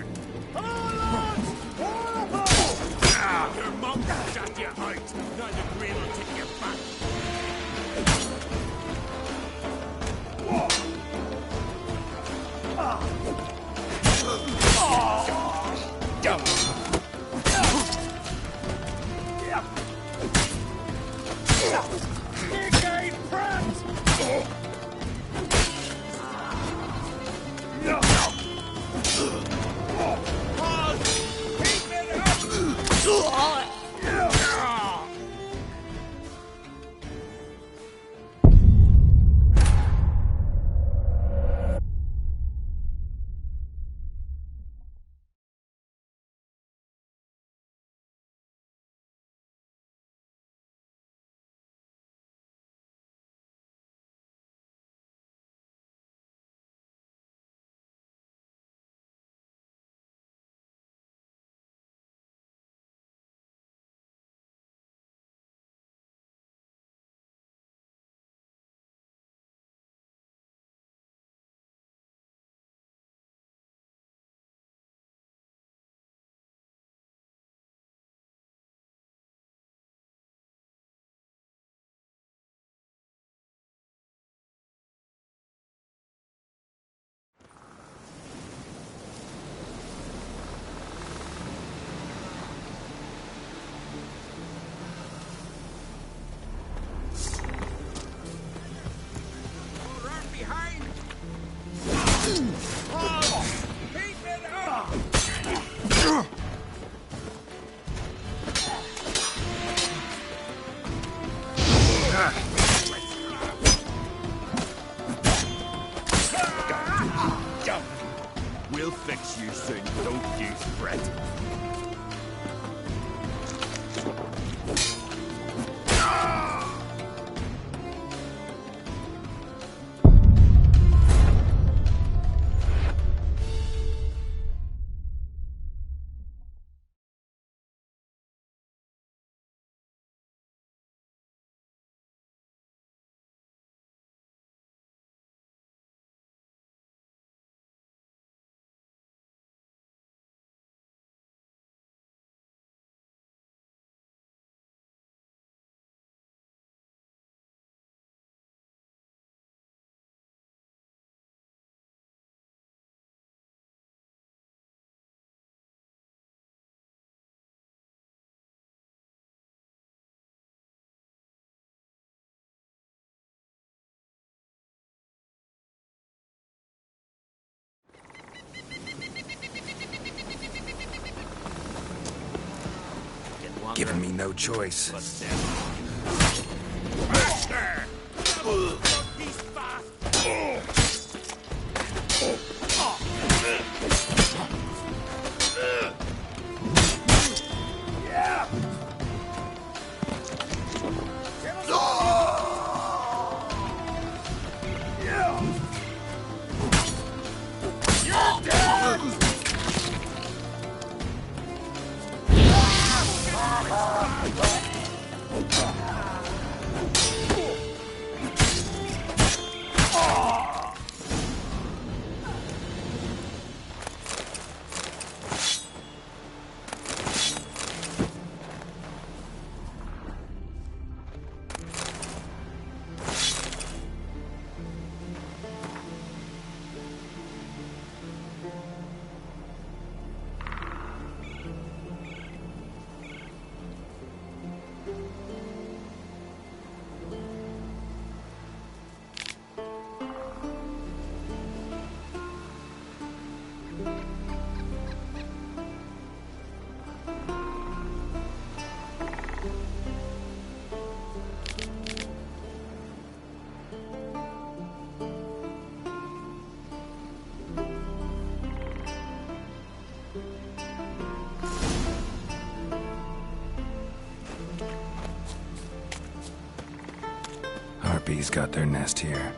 Your mum shot you out. Now the grave will take you back. We'll fix you soon, don't you fret. Giving me no choice. Harpies got their nest here.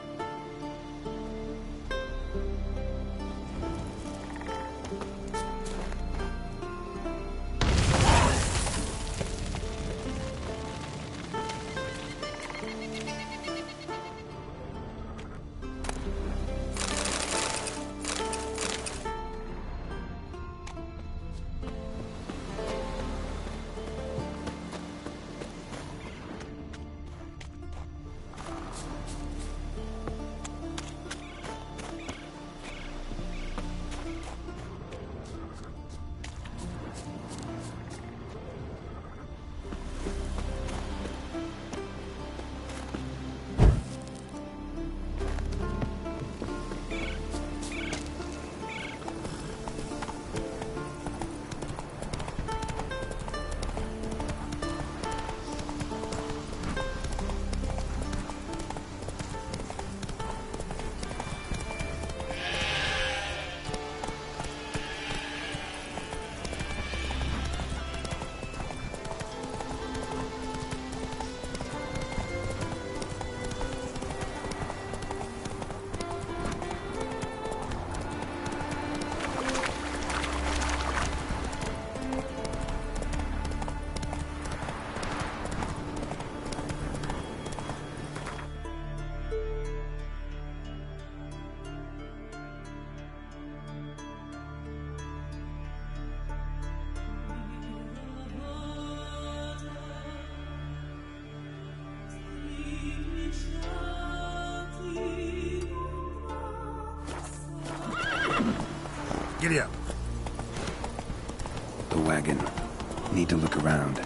Giddy up. The wagon. Need to look around.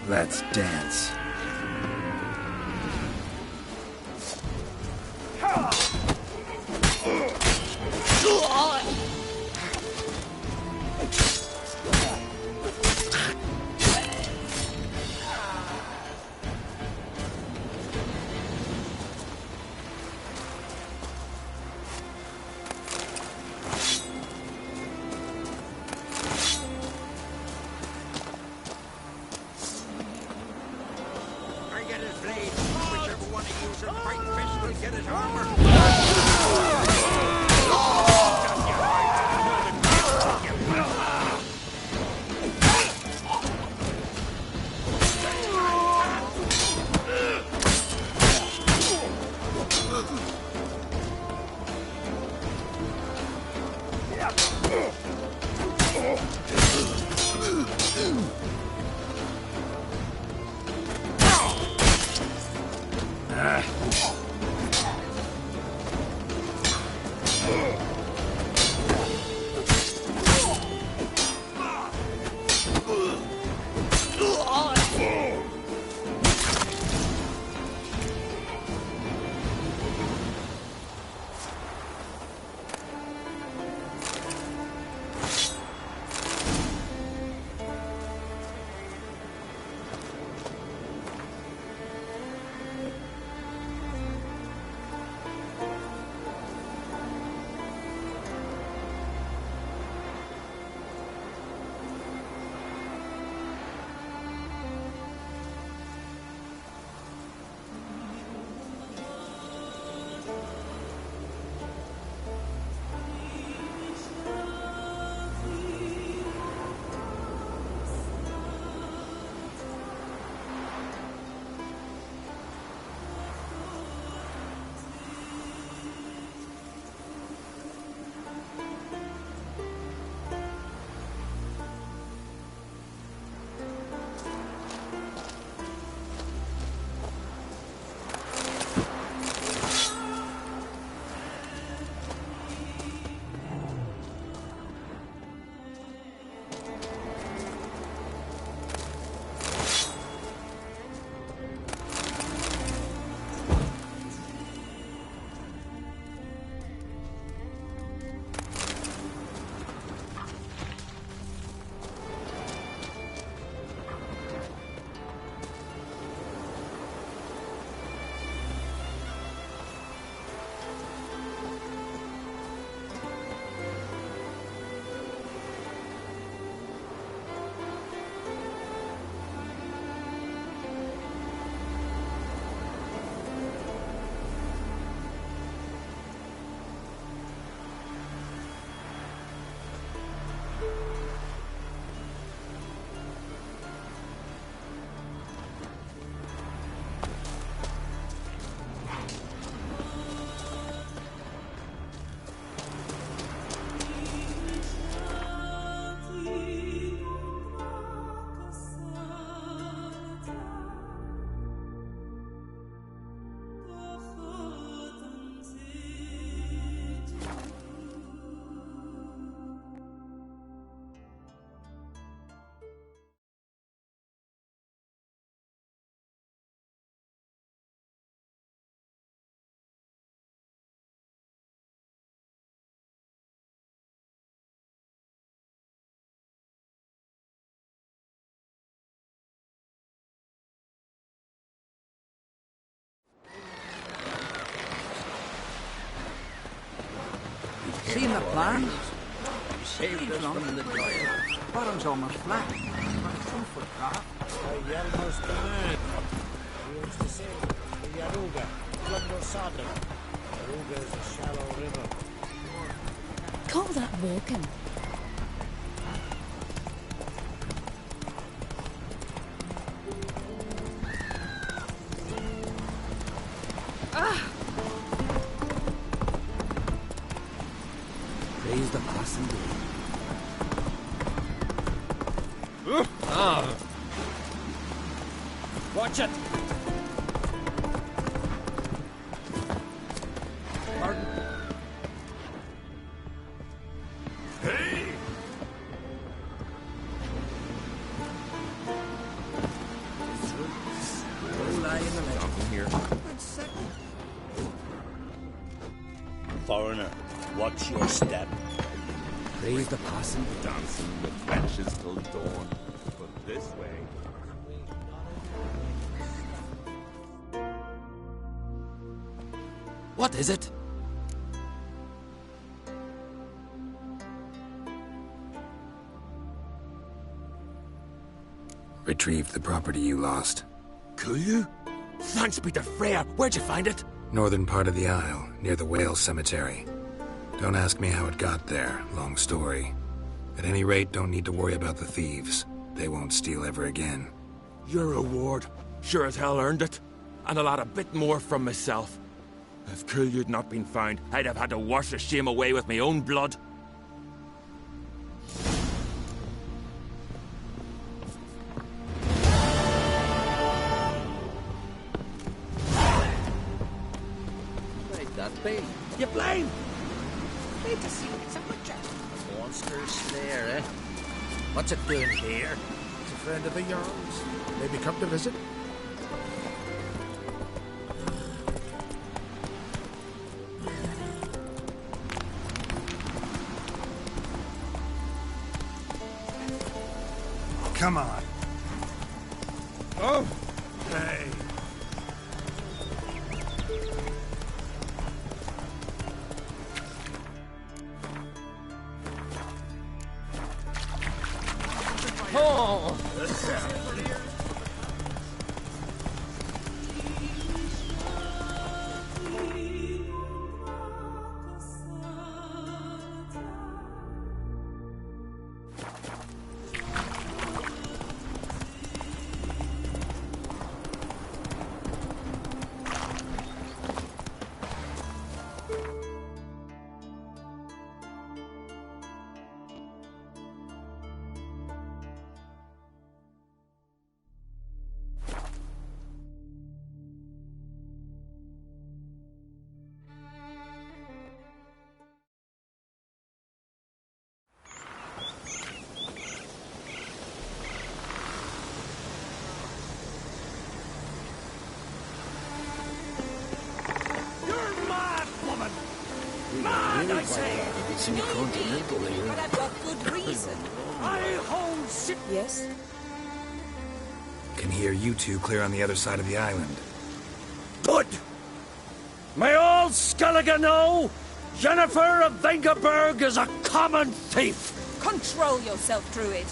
Let's dance. Seen the plans? Saved along in the joy. Bottom's almost flat. Some footpath. The Yelmost man. He used to say, the Yaruga, Plumber Sodom. Yaruga is a shallow river. Call that Vulcan. Praise the passing day. Watch it! Pardon? Hey! No lie in the legend. Something here. Foreigner, watch your step. Praise the passing day. Dancing with benches till dawn. But this way. What is it? Retrieved the property you lost. Could you? Thanks be to Freya. Where'd you find it? Northern part of the Isle, near the whale cemetery. Don't ask me how it got there, long story. At any rate, don't need to worry about the thieves. They won't steal ever again. Your reward. Sure as hell earned it. And a lot a bit more from myself. If Killiud not been found, I'd have had to wash the shame away with my own blood. that be? You blame! Wait to see it's a butcher. A monster slayer, eh? What's it doing here? It's a friend of the Jarl's. Maybe come to visit? Come on. Oh! Hey. Oh! Mad, I say! It's incontinental here. But I've got good reason. I hold shit. Yes? Can hear you two clear on the other side of the island. Good! May all Skellige know, Jennifer of Vengerberg is a common thief! Control yourself, Druid.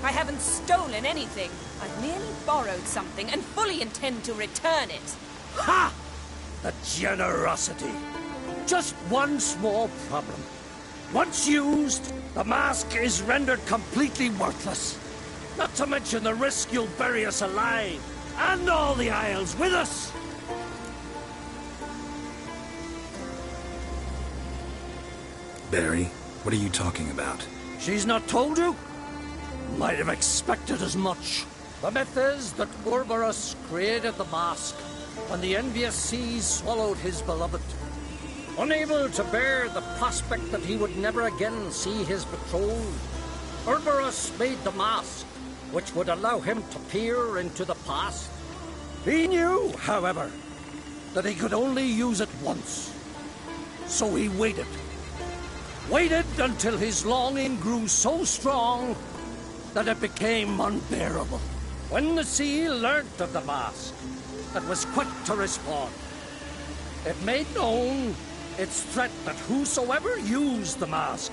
I haven't stolen anything. I've merely borrowed something and fully intend to return it. Ha! The generosity. Just one small problem. Once used, the mask is rendered completely worthless. Not to mention the risk you'll bury us alive, and all the Isles with us. Barry, what are you talking about? She's not told you? Might have expected as much. The myth is that Urberus created the mask when the envious seas swallowed his beloved. Unable to bear the prospect that he would never again see his betrothed, Urberus made the mask, which would allow him to peer into the past. He knew, however, that he could only use it once. So he waited. Waited until his longing grew so strong that it became unbearable. When the sea learnt of the mask, it was quick to respond. It made known its threat that whosoever used the mask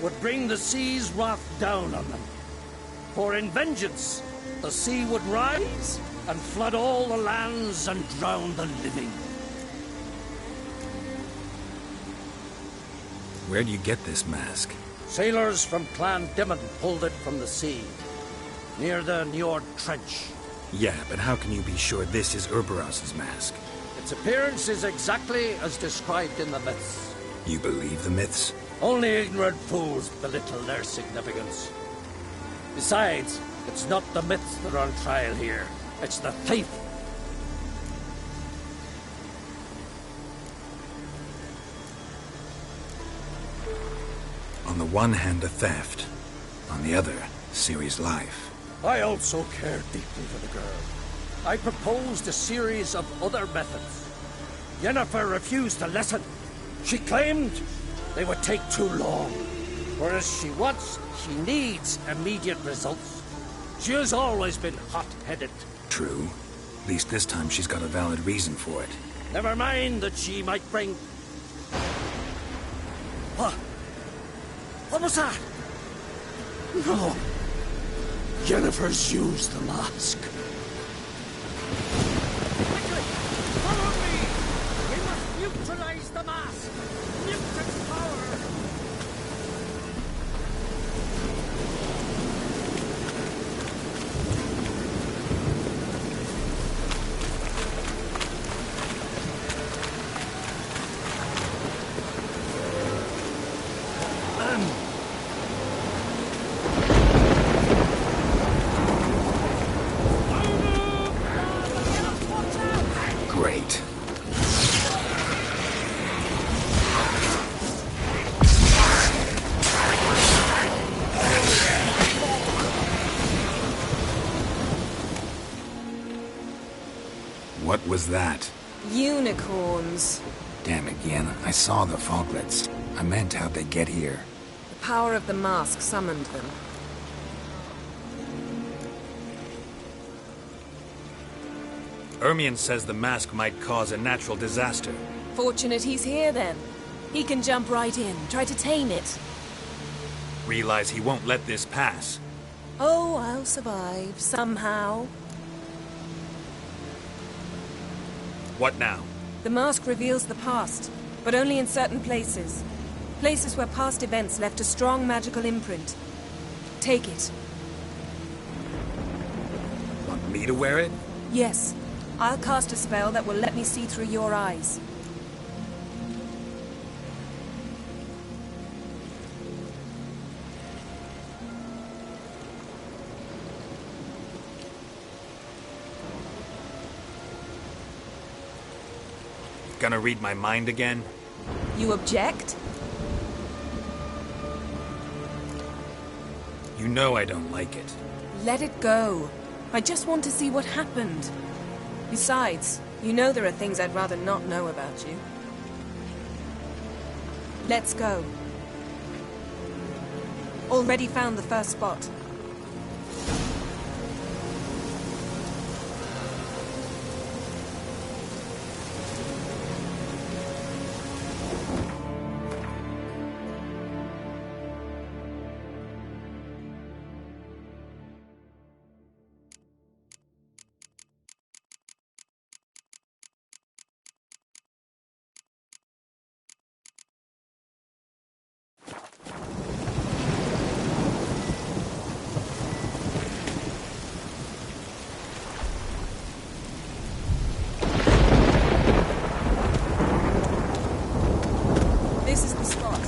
would bring the sea's wrath down on them. For in vengeance, the sea would rise and flood all the lands and drown the living. Where do you get this mask? Sailors from Clan Dimon pulled it from the sea, near the Njord Trench. Yeah, but how can you be sure this is Urberos's mask? Its appearance is exactly as described in the myths. You believe the myths? Only ignorant fools belittle their significance. Besides, it's not the myths that are on trial here. It's the thief. On the one hand, a theft. On the other, Ciri's life. I also care deeply for the girl. I proposed a series of other methods. Yennefer refused to listen. She claimed they would take too long. Whereas she needs immediate results. She has always been hot-headed. True. At least this time she's got a valid reason for it. Never mind that she might bring... What? What was that? No. Yennefer's used the mask. Quickly! Follow me! We must neutralize the mask! Mute its power! was that? Unicorns. Damn again, I saw the foglets. I meant how'd they get here? The power of the mask summoned them. Ermion says the mask might cause a natural disaster. Fortunate he's here, then. He can jump right in, try to tame it. Realize he won't let this pass. Oh, I'll survive, somehow. What now? The mask reveals the past, but only in certain places. Places where past events left a strong magical imprint. Take it. Want me to wear it? Yes. I'll cast a spell that will let me see through your eyes. Gonna read my mind again? You object? You know I don't like it. Let it go. I just want to see what happened. Besides, you know there are things I'd rather not know about you. Let's go. Already found the first spot. This is the spot.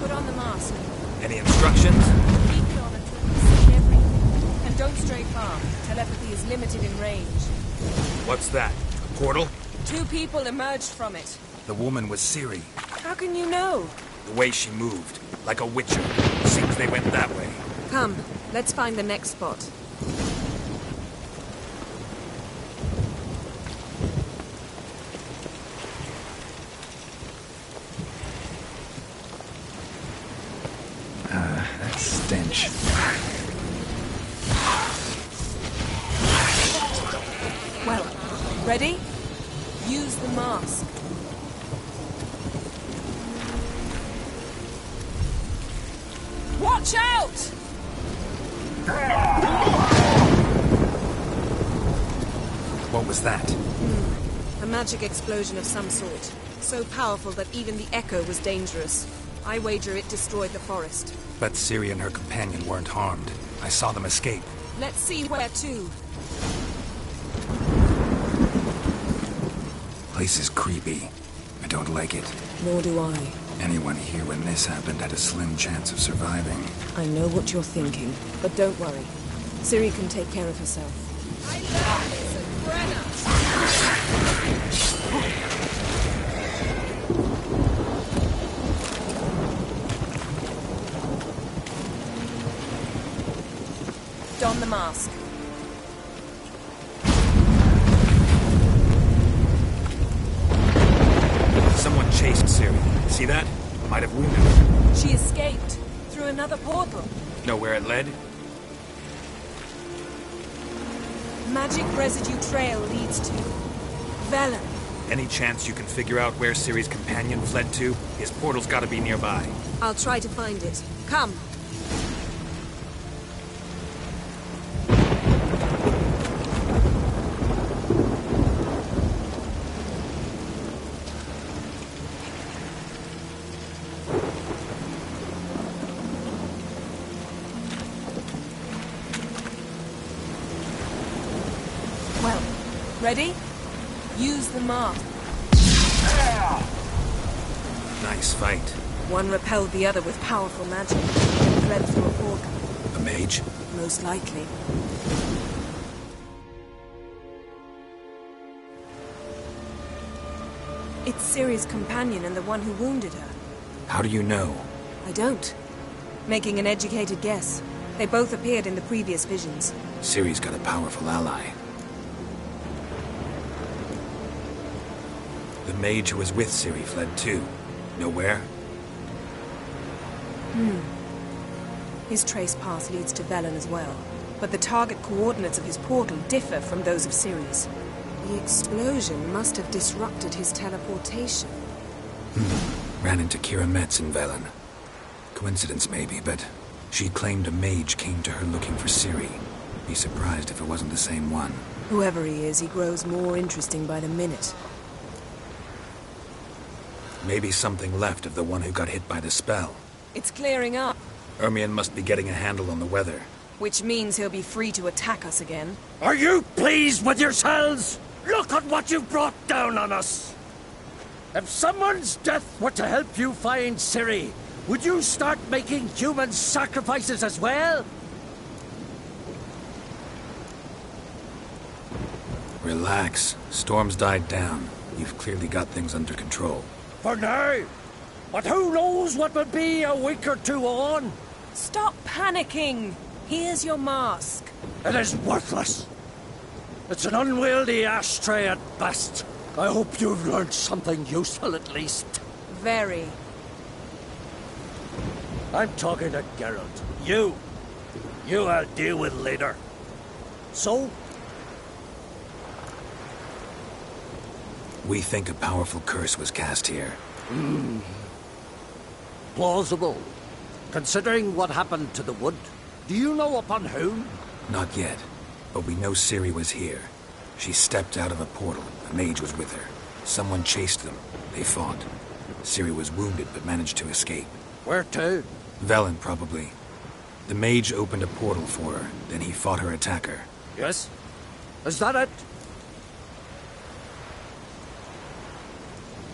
Put on the mask. Any instructions? Keep it on until you see everything. And don't stray far. Telepathy is limited in range. What's that? A portal? 2 people emerged from it. The woman was Ciri. How can you know? The way she moved. Like a witcher. Seems they went that way. Come, let's find the next spot. That stench. Well, ready? Use the mask. Watch out! What was that? A magic explosion of some sort. So powerful that even the echo was dangerous. I wager it destroyed the forest. But Ciri and her companion weren't harmed. I saw them escape. Let's see where to. Place is creepy. I don't like it. Nor do I. Anyone here when this happened had a slim chance of surviving. I know what you're thinking, but don't worry. Ciri can take care of herself. I love this at Don the mask. Someone chased Ciri. See that? Might have wounded her. She escaped through another portal. Know where it led? Magic residue trail leads to Velen. Any chance you can figure out where Ciri's companion fled to? His portal's gotta be nearby. I'll try to find it. Come. Well, ready? Use the mask. Nice fight. One repelled the other with powerful magic and fled through a portal. A mage? Most likely. It's Ciri's companion and the one who wounded her. How do you know? I don't. Making an educated guess. They both appeared in the previous visions. Ciri's got a powerful ally. mage who was with Ciri fled too. Nowhere? His trace path leads to Velen as well, but the target coordinates of his portal differ from those of Ciri's. The explosion must have disrupted his teleportation. Ran into Kira Metz in Velen. Coincidence maybe, but she claimed a mage came to her looking for Ciri. Be surprised if it wasn't the same one. Whoever he is, he grows more interesting by the minute. Maybe something left of the one who got hit by the spell. It's clearing up, Ermion must be getting a handle on the weather. which means he'll be free to attack us again. Are you pleased with yourselves? Look at what you've brought down on us! If someone's death were to help you find Ciri, would you start making human sacrifices as well? Relax. Storm's died down. You've clearly got things under control. For now. But who knows what will be a week or two on? Stop panicking! Here's your mask. It is worthless. It's an unwieldy ashtray at best. I hope you've learned something useful at least. Very. I'm talking to Geralt. You I'll deal with later. So? We think a powerful curse was cast here. Plausible. Considering what happened to the wood, do you know upon whom? Not yet, but we know Ciri was here. She stepped out of a portal. A mage was with her. Someone chased them. They fought. Ciri was wounded but managed to escape. Where to? Velen, probably. The mage opened a portal for her, then he fought her attacker. Yes? Is that it?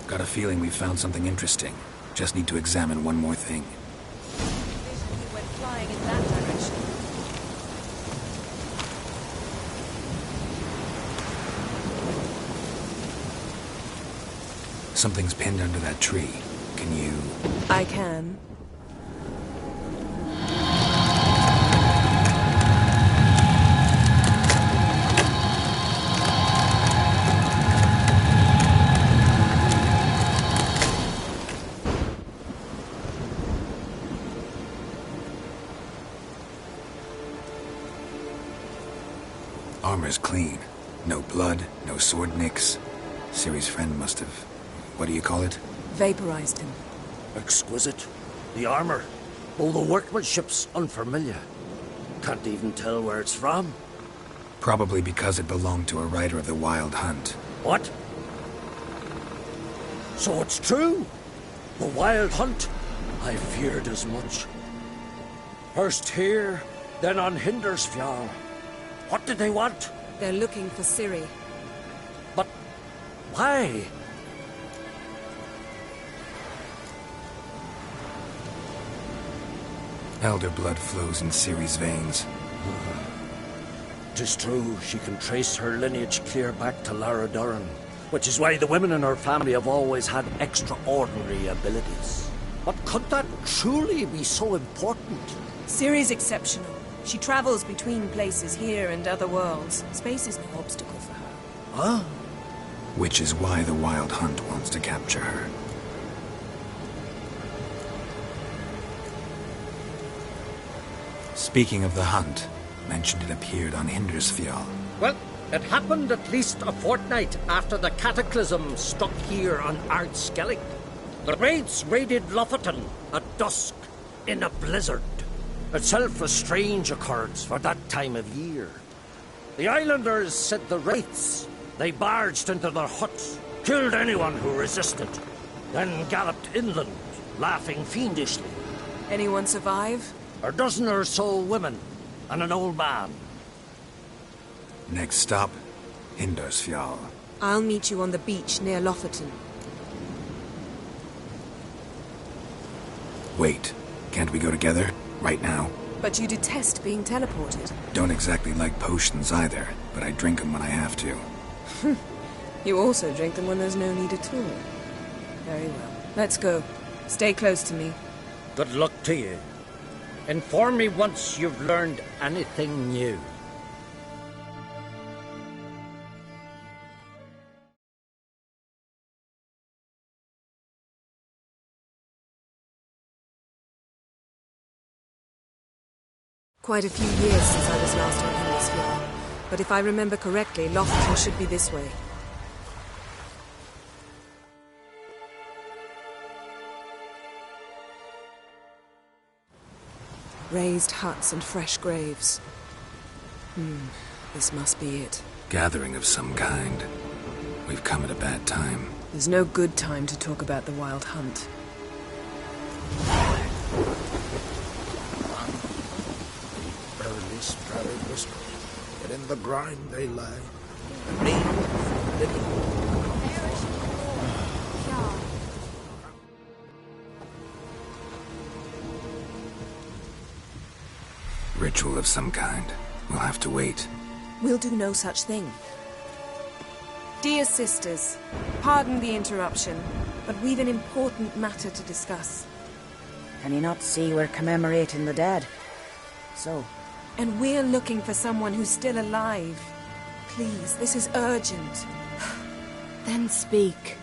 Got a feeling we found something interesting. Just need to examine one more thing. He went flying in that direction. Something's pinned under that tree. Can you... I can. Armor's clean. No blood, no sword nicks. Ciri's friend must have... what do you call it? Vaporized him. Exquisite. The armor. Oh, the workmanship's unfamiliar. Can't even tell where it's from. Probably because it belonged to a rider of the Wild Hunt. What? So it's true? The Wild Hunt? I feared as much. First here, then on Hindersfjall. What did they want? They're looking for Ciri. But why? Elder blood flows in Ciri's veins. 'Tis true, she can trace her lineage clear back to Lara Doran, which is why the women in her family have always had extraordinary abilities. But could that truly be so important? Ciri's exceptional. She travels between places here and other worlds. Space is no obstacle for her. Huh? Which is why the Wild Hunt wants to capture her. Speaking of the hunt, mentioned it appeared on Hindersfjall. Well, it happened at least a fortnight after the cataclysm struck here on Ardskellig. The raids raided Lofoten at dusk in a blizzard. Itself a strange occurrence for that time of year. The islanders said the wraiths. They barged into their huts, killed anyone who resisted, then galloped inland, laughing fiendishly. Anyone survive? A dozen or so women, and an old man. Next stop, Hindersfjall. I'll meet you on the beach near Lofoten. Wait, can't we go together? Right now? But you detest being teleported. Don't exactly like potions either, but I drink them when I have to. You also drink them when there's no need at all. Very well. Let's go. Stay close to me. Good luck to you. Inform me once you've learned anything new. Quite a few years since I was last on Hemisphere, but if I remember correctly, Lofton should be this way. Raised huts and fresh graves. This must be it. Gathering of some kind. We've come at a bad time. There's no good time to talk about the Wild Hunt. Early starry whisper, but in the grind they lie. The need for living. Ritual of some kind. We'll have to wait. We'll do no such thing. Dear sisters, pardon the interruption, but we've an important matter to discuss. Can you not see we're commemorating the dead? So? And we're looking for someone who's still alive. Please, this is urgent. Then speak.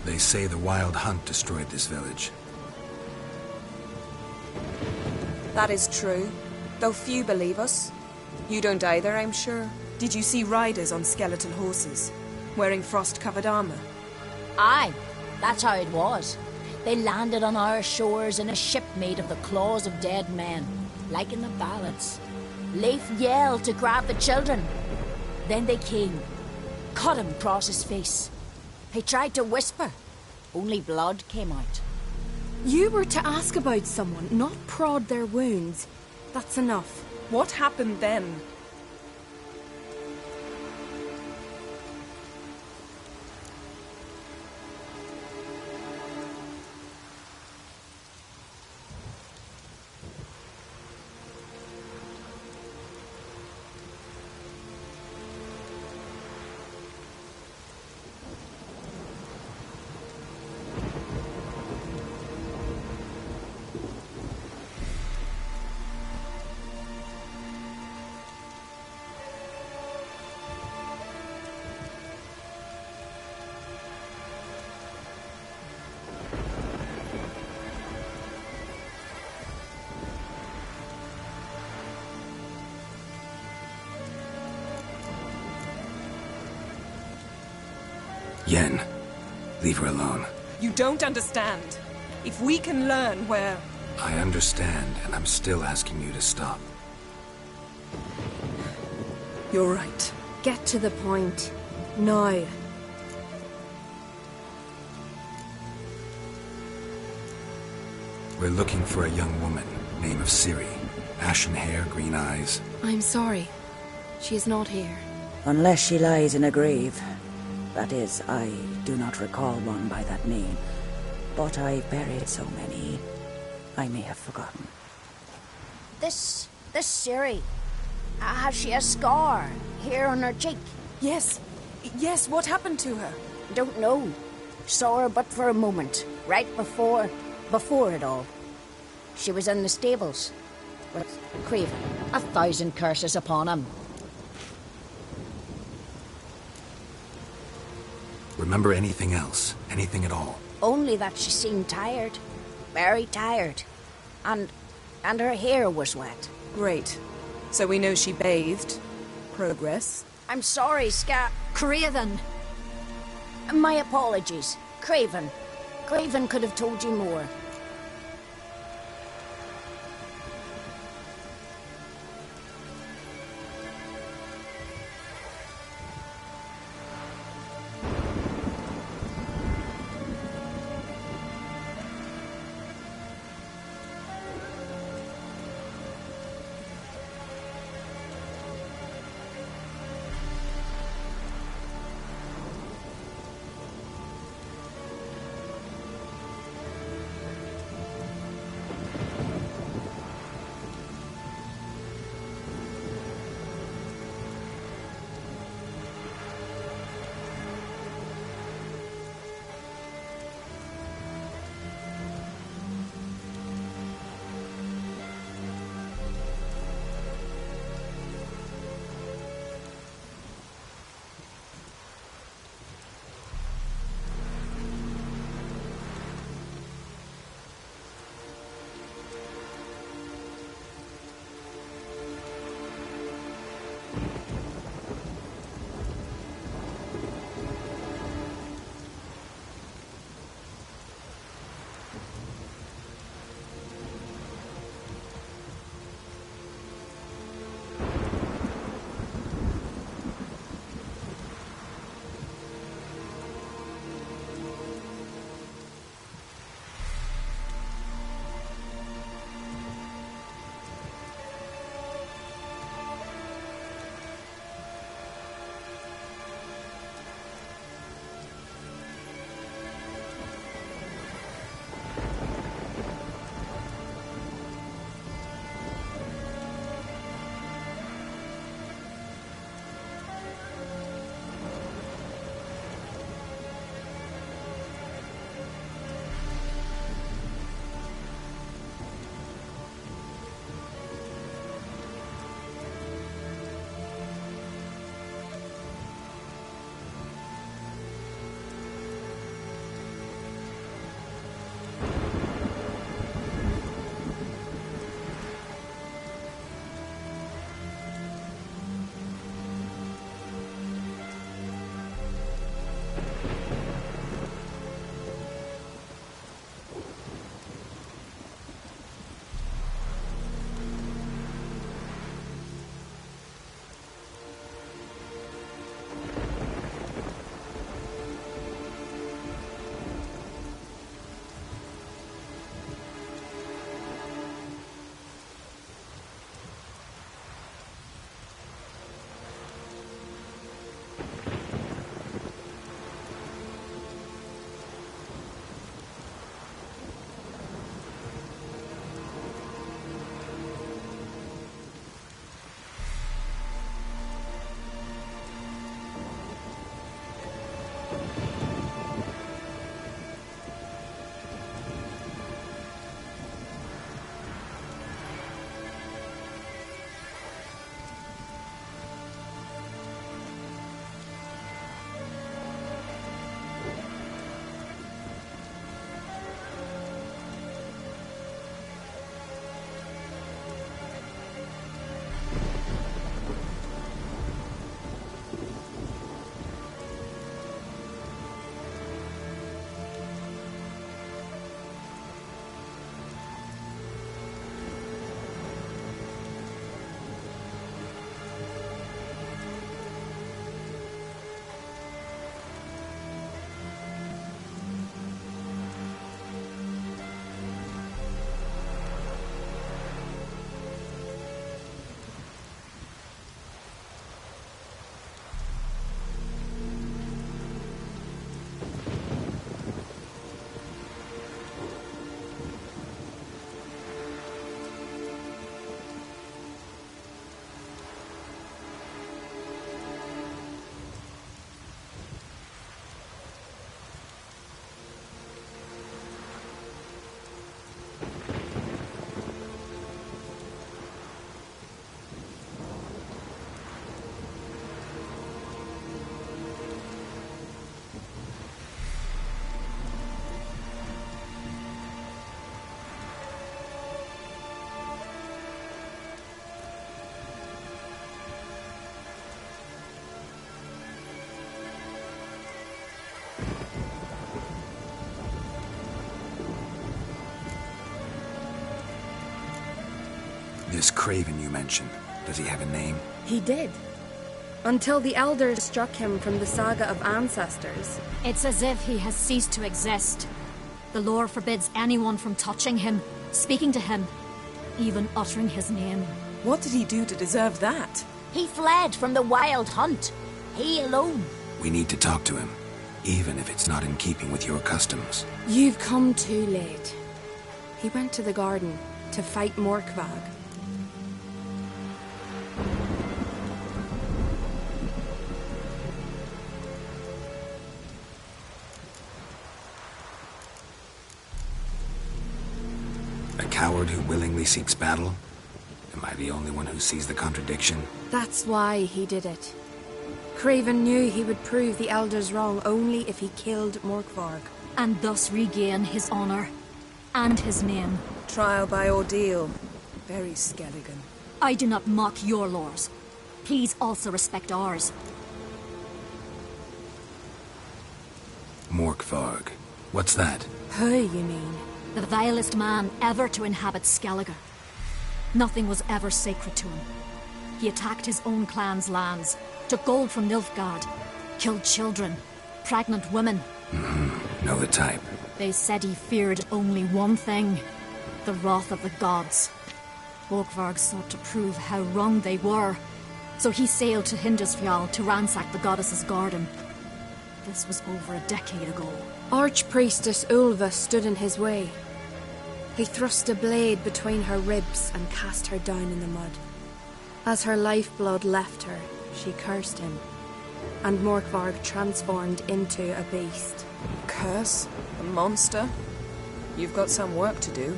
They say the Wild Hunt destroyed this village. That is true, though few believe us. You don't either, I'm sure. Did you see riders on skeleton horses, wearing frost-covered armor? Aye, that's how it was. They landed on our shores in a ship made of the claws of dead men, like in the ballads. Leif yelled to grab the children. Then they came, cut him across his face. He tried to whisper, only blood came out. You were to ask about someone, not prod their wounds. That's enough. What happened then? Yen, leave her alone. You don't understand. If we can learn where... I understand, and I'm still asking you to stop. You're right. Get to the point. Now. We're looking for a young woman, name of Ciri. Ashen hair, green eyes. I'm sorry. She is not here. Unless she lies in a grave. That is, I do not recall one by that name. But I've buried so many, I may have forgotten. This Ciri, has she a scar here on her cheek? Yes, what happened to her? Don't know. Saw her but for a moment, right before it all. She was in the stables with Craven. 1,000 curses upon him. Remember anything else? Anything at all? Only that she seemed tired. Very tired. And her hair was wet. Great. So we know she bathed. Progress. I'm sorry, Craven. My apologies. Craven. Craven could have told you more. This Craven you mentioned, does he have a name? He did. Until the elders struck him from the saga of ancestors. It's as if he has ceased to exist. The lore forbids anyone from touching him, speaking to him, even uttering his name. What did he do to deserve that? He fled from the wild hunt. He alone. We need to talk to him, even if it's not in keeping with your customs. You've come too late. He went to the garden to fight Morkvag. A coward who willingly seeks battle? Am I the only one who sees the contradiction? That's why he did it. Craven knew he would prove the elders wrong only if he killed Morkvarg. And thus regain his honor and his name. Trial by ordeal. Very Skelligan. I do not mock your laws. Please also respect ours. Morkvarg. What's that? Who, you mean? The vilest man ever to inhabit Skellige. Nothing was ever sacred to him. He attacked his own clan's lands, took gold from Nilfgaard, killed children, pregnant women. Know the type. They said he feared only one thing, the wrath of the gods. Morkvarg sought to prove how wrong they were, so he sailed to Hindisfjall to ransack the goddess's garden. This was over a decade ago. Archpriestess Ulva stood in his way. He thrust a blade between her ribs and cast her down in the mud. As her lifeblood left her, she cursed him, and Morkvarg transformed into a beast. Curse? A monster? You've got some work to do.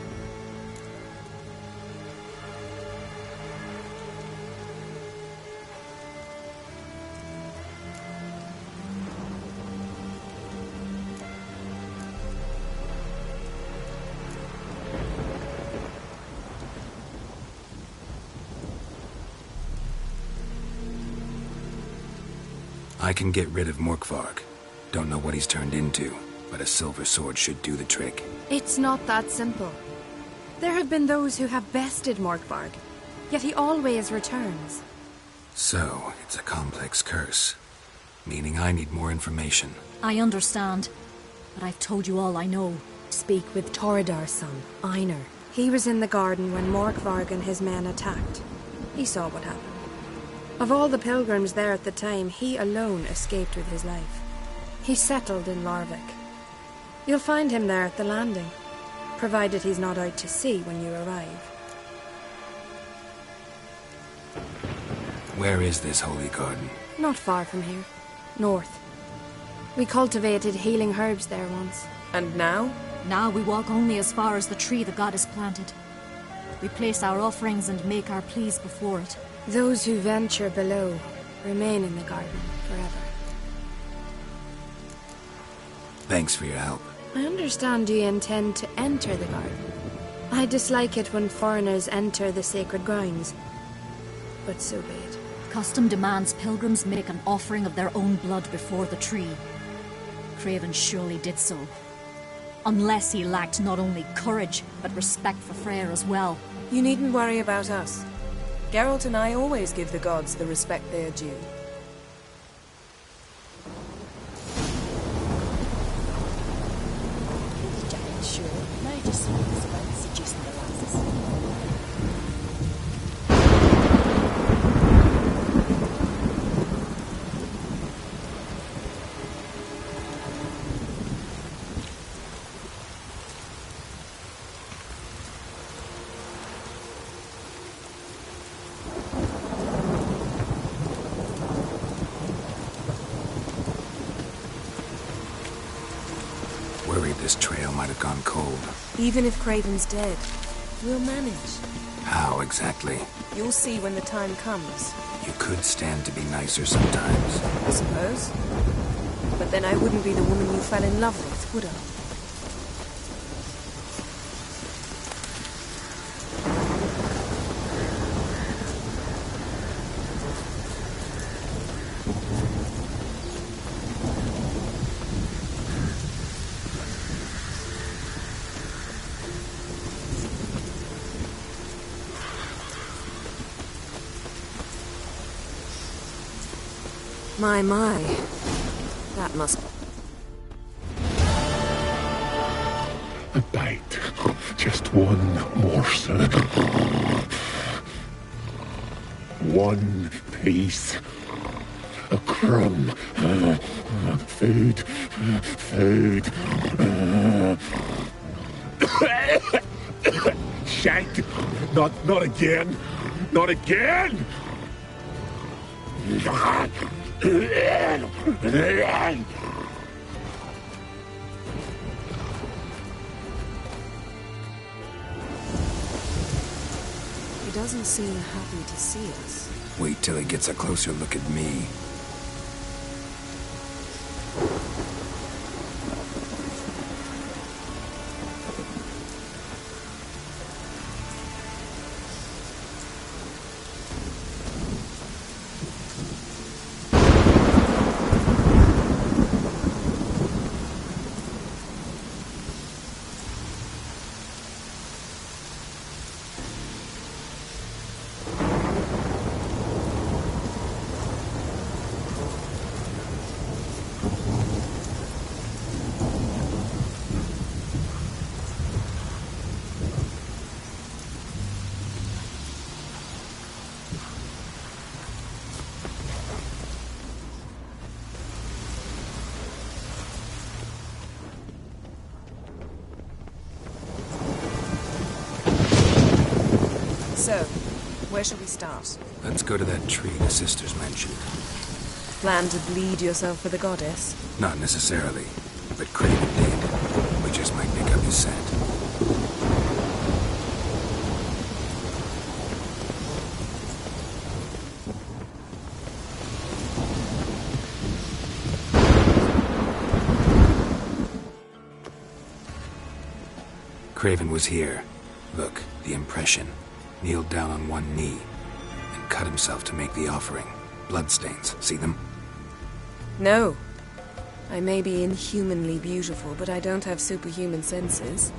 I can get rid of Morkvarg. Don't know what he's turned into, but a silver sword should do the trick. It's not that simple. There have been those who have bested Morkvarg, yet he always returns. So, it's a complex curse, meaning I need more information. I understand, but I've told you all I know. Speak with Torridar's son, Einar. He was in the garden when Morkvarg and his men attacked. He saw what happened. Of all the pilgrims there at the time, he alone escaped with his life. He settled in Larvik. You'll find him there at the landing, provided he's not out to sea when you arrive. Where is this holy garden? Not far from here. North. We cultivated healing herbs there once. And now? Now we walk only as far as the tree the goddess planted. We place our offerings and make our pleas before it. Those who venture below remain in the garden forever. Thanks for your help. I understand you intend to enter the garden. I dislike it when foreigners enter the sacred grounds, but so be it. Custom demands pilgrims make an offering of their own blood before the tree. Craven surely did so. Unless he lacked not only courage, but respect for Freyr as well. You needn't worry about us. Geralt and I always give the gods the respect they are due. Sure, now just say this about seducing the lasses. Worried this trail might have gone cold. Even if Craven's dead, we'll manage. How exactly? You'll see when the time comes. You could stand to be nicer sometimes. I suppose. But then I wouldn't be the woman you fell in love with, would I? My. That must... A bite. Just one morsel. One piece. A crumb. Food. Shank. Not again. Not again. He doesn't seem happy to see us. Wait till he gets a closer look at me. So, where shall we start? Let's go to that tree the sisters mentioned. Plan to bleed yourself for the goddess? Not necessarily, but Craven did. We just might pick up his scent. Craven was here. Look, the impression. Kneeled down on one knee and cut himself to make the offering. Bloodstains. See them? No. I may be inhumanly beautiful, but I don't have superhuman senses.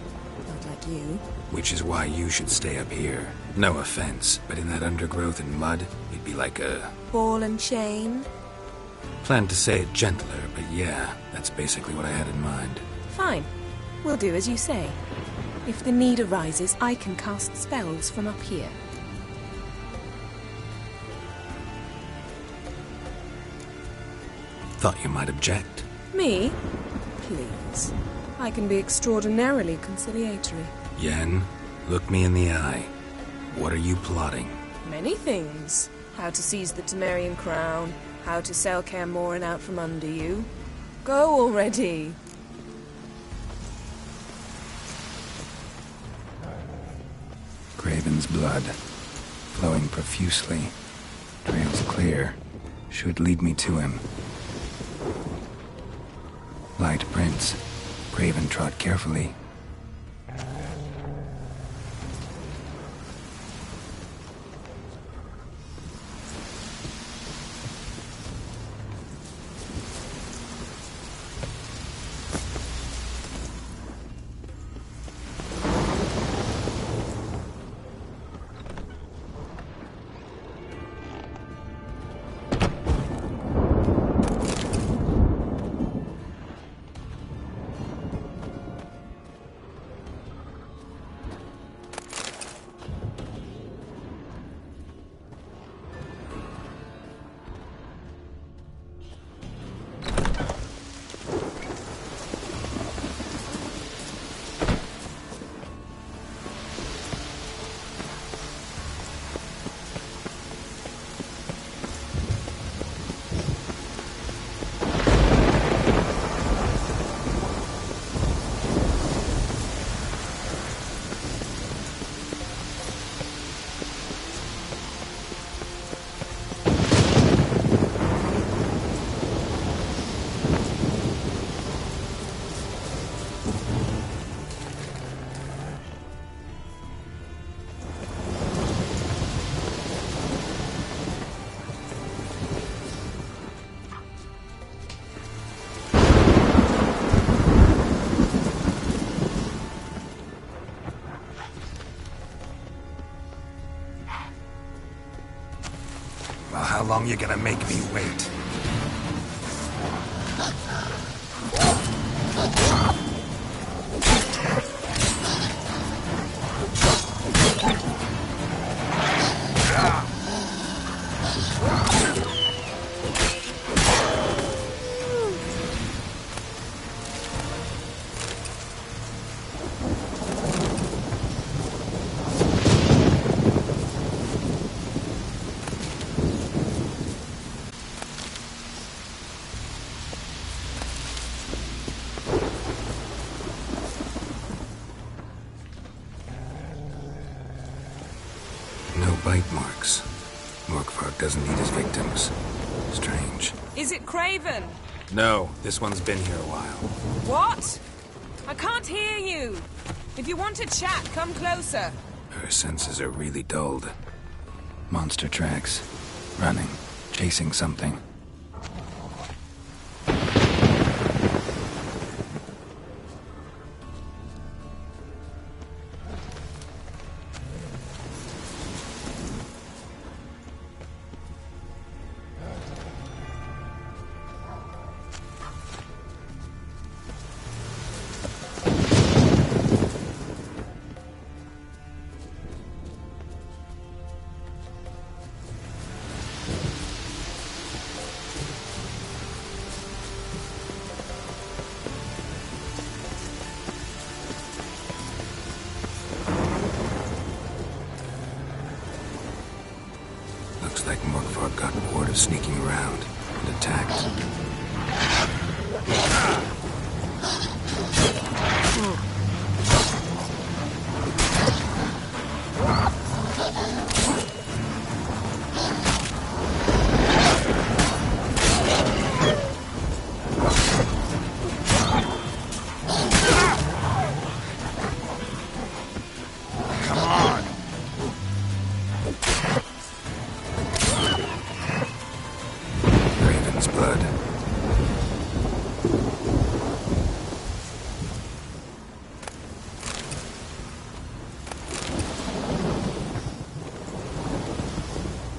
Not like you. Which is why you should stay up here. No offense, but in that undergrowth and mud, you'd be like a... Ball and chain? Planned to say it gentler, but yeah, that's basically what I had in mind. Fine. We'll do as you say. If the need arises, I can cast spells from up here. Thought you might object. Me? Please. I can be extraordinarily conciliatory. Yen, look me in the eye. What are you plotting? Many things. How to seize the Temerian crown, how to sell Kaer Morhen out from under you. Go already! Craven's blood, flowing profusely. Trails clear. Should lead me to him. Light prints. Craven trod carefully. Well, how long you gonna make me wait? No bite marks. Morkvark doesn't eat his victims. Strange. Is it Craven? No, this one's been here a while. What? I can't hear you. If you want to chat, come closer. Her senses are really dulled. Monster tracks. Running. Chasing something. Looks like Morkvark got bored of sneaking around and attacked.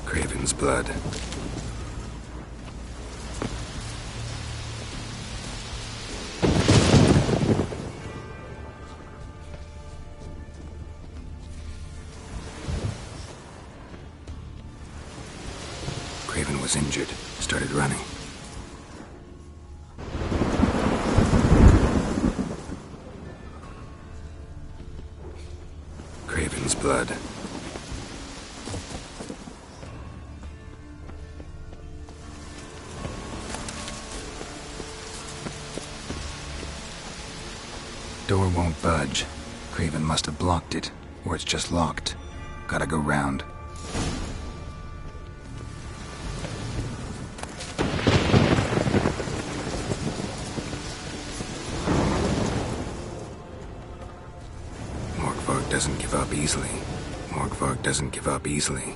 Craven's blood. Craven was injured, started running. Craven's blood. Door won't budge. Craven must have blocked it, or it's just locked. Gotta go round. Morkvark doesn't give up easily. Morkvark doesn't give up easily.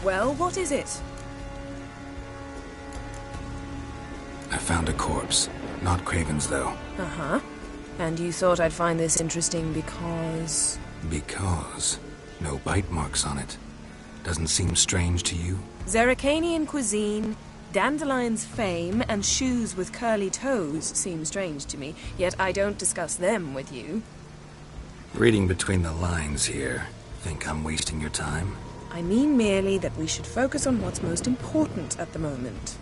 Well, what is it? I found a corpse. Not Craven's, though. Uh-huh. And you thought I'd find this interesting because... Because no bite marks on it. Doesn't seem strange to you? Zerrikanian cuisine, Dandelion's fame, and shoes with curly toes seem strange to me, yet I don't discuss them with you. Reading between the lines here. Think I'm wasting your time? I mean merely that we should focus on what's most important at the moment.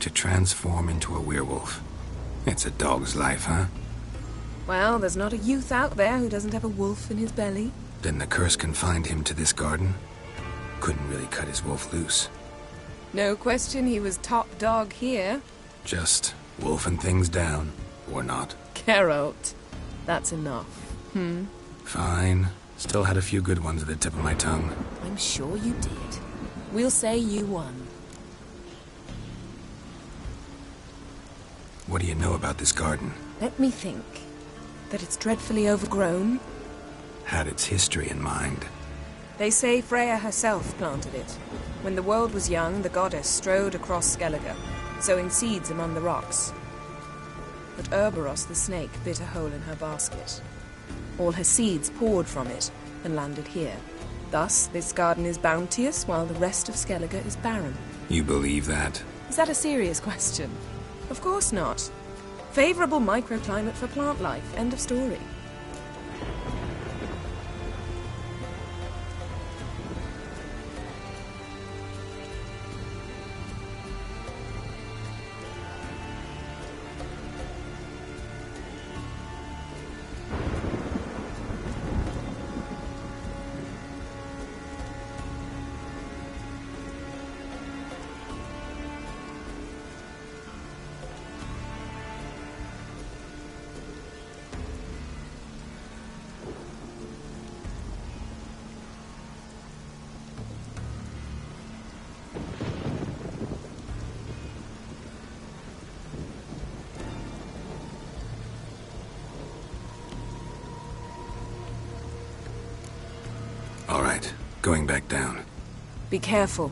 To transform into a werewolf. It's a dog's life, huh? Well, there's not a youth out there who doesn't have a wolf in his belly. Then the curse confined him to this garden? Couldn't really cut his wolf loose. No question he was top dog here. Just wolfing things down, or not. Geralt, that's enough. Fine. Still had a few good ones at the tip of my tongue. I'm sure you did. We'll say you won. What do you know about this garden? Let me think. That it's dreadfully overgrown? Had its history in mind. They say Freya herself planted it. When the world was young, the goddess strode across Skellige, sowing seeds among the rocks. But Urboros the snake bit a hole in her basket. All her seeds poured from it and landed here. Thus, this garden is bounteous while the rest of Skellige is barren. You believe that? Is that a serious question? Of course not. Favorable microclimate for plant life. End of story. All right, going back down. Be careful.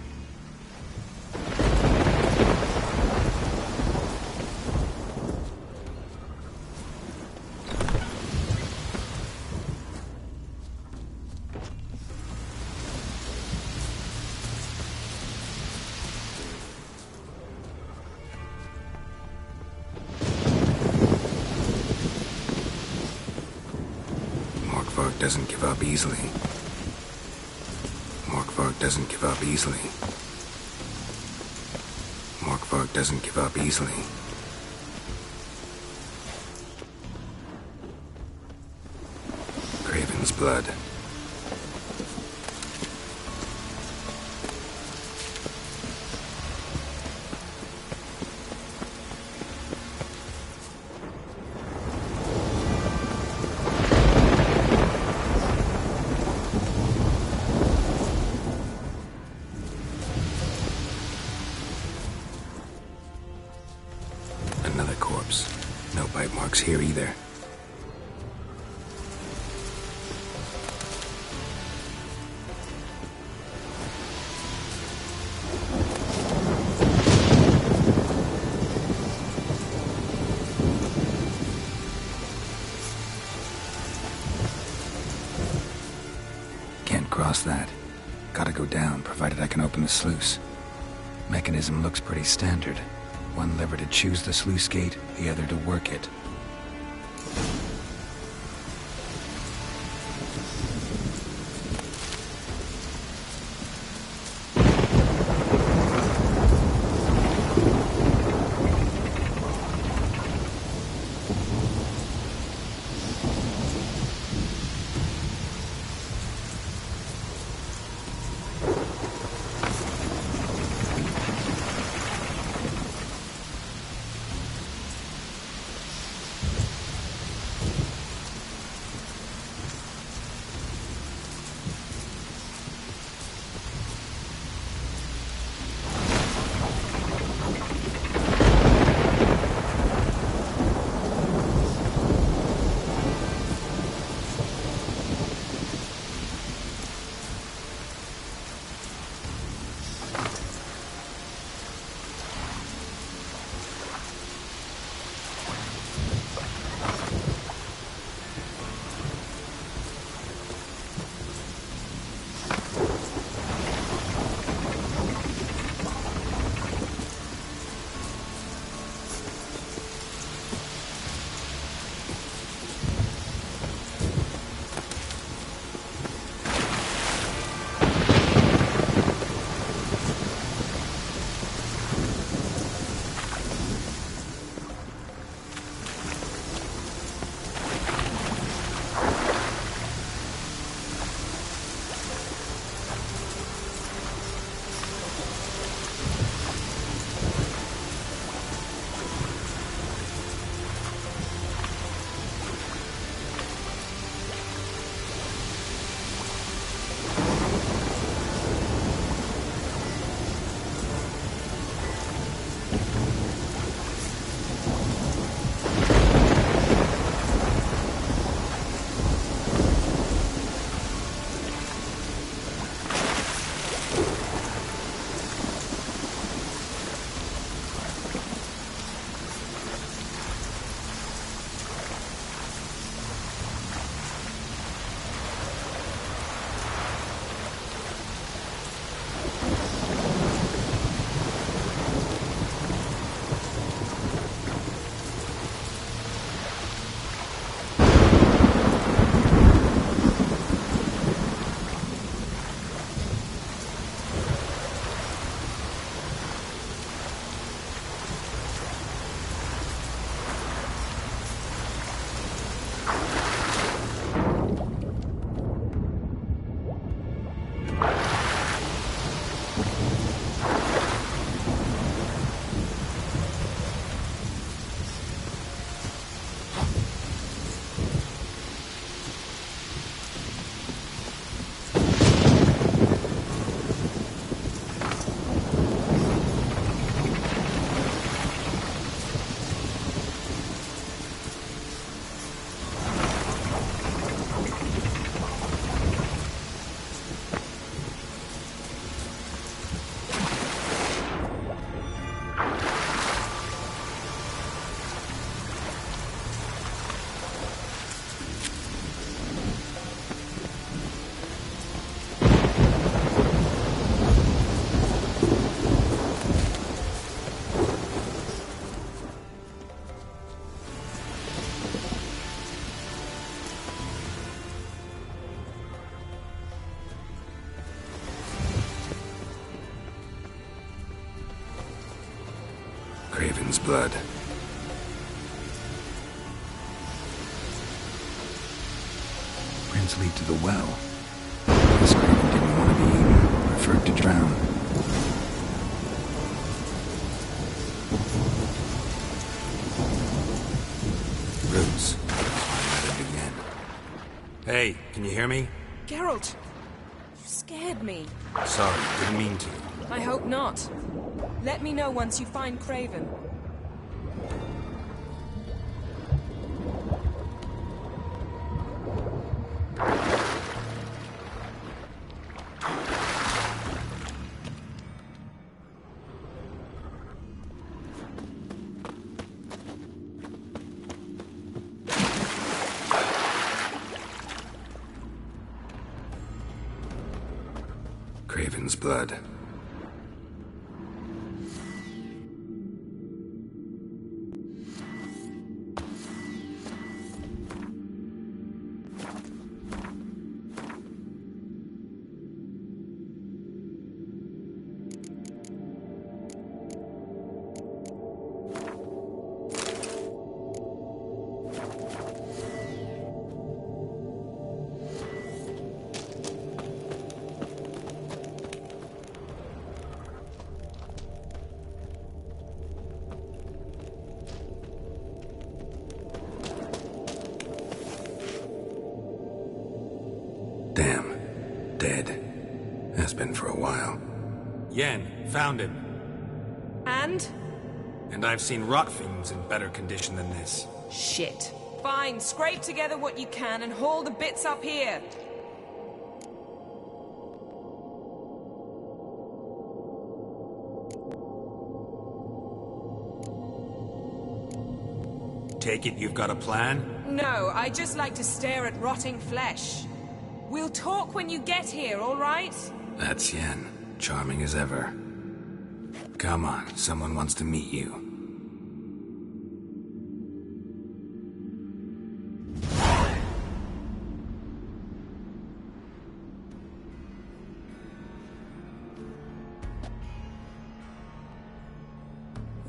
Morkvarg doesn't give up easily. Morkvarg doesn't give up easily. Morkvarg doesn't give up easily. Craven's blood. Another corpse. No bite marks here either. Can't cross that. Gotta go down, provided I can open the sluice. Mechanism looks pretty standard. One lever to choose the sluice gate, the other to work it. Craven's blood. Prints lead to the well. This Craven didn't want to be eaten, preferred to drown. Roots. Find that again. Hey, can you hear me? Geralt, you scared me. Sorry, didn't mean to. I hope not. Let me know once you find Craven. Craven's blood. Damn. Dead. Has been for a while. Yen, found him. And? And I've seen rot fiends in better condition than this. Shit. Fine, scrape together what you can and haul the bits up here. Take it you've got a plan? No, I just like to stare at rotting flesh. We'll talk when you get here, all right? That's Yen. Charming as ever. Come on, someone wants to meet you.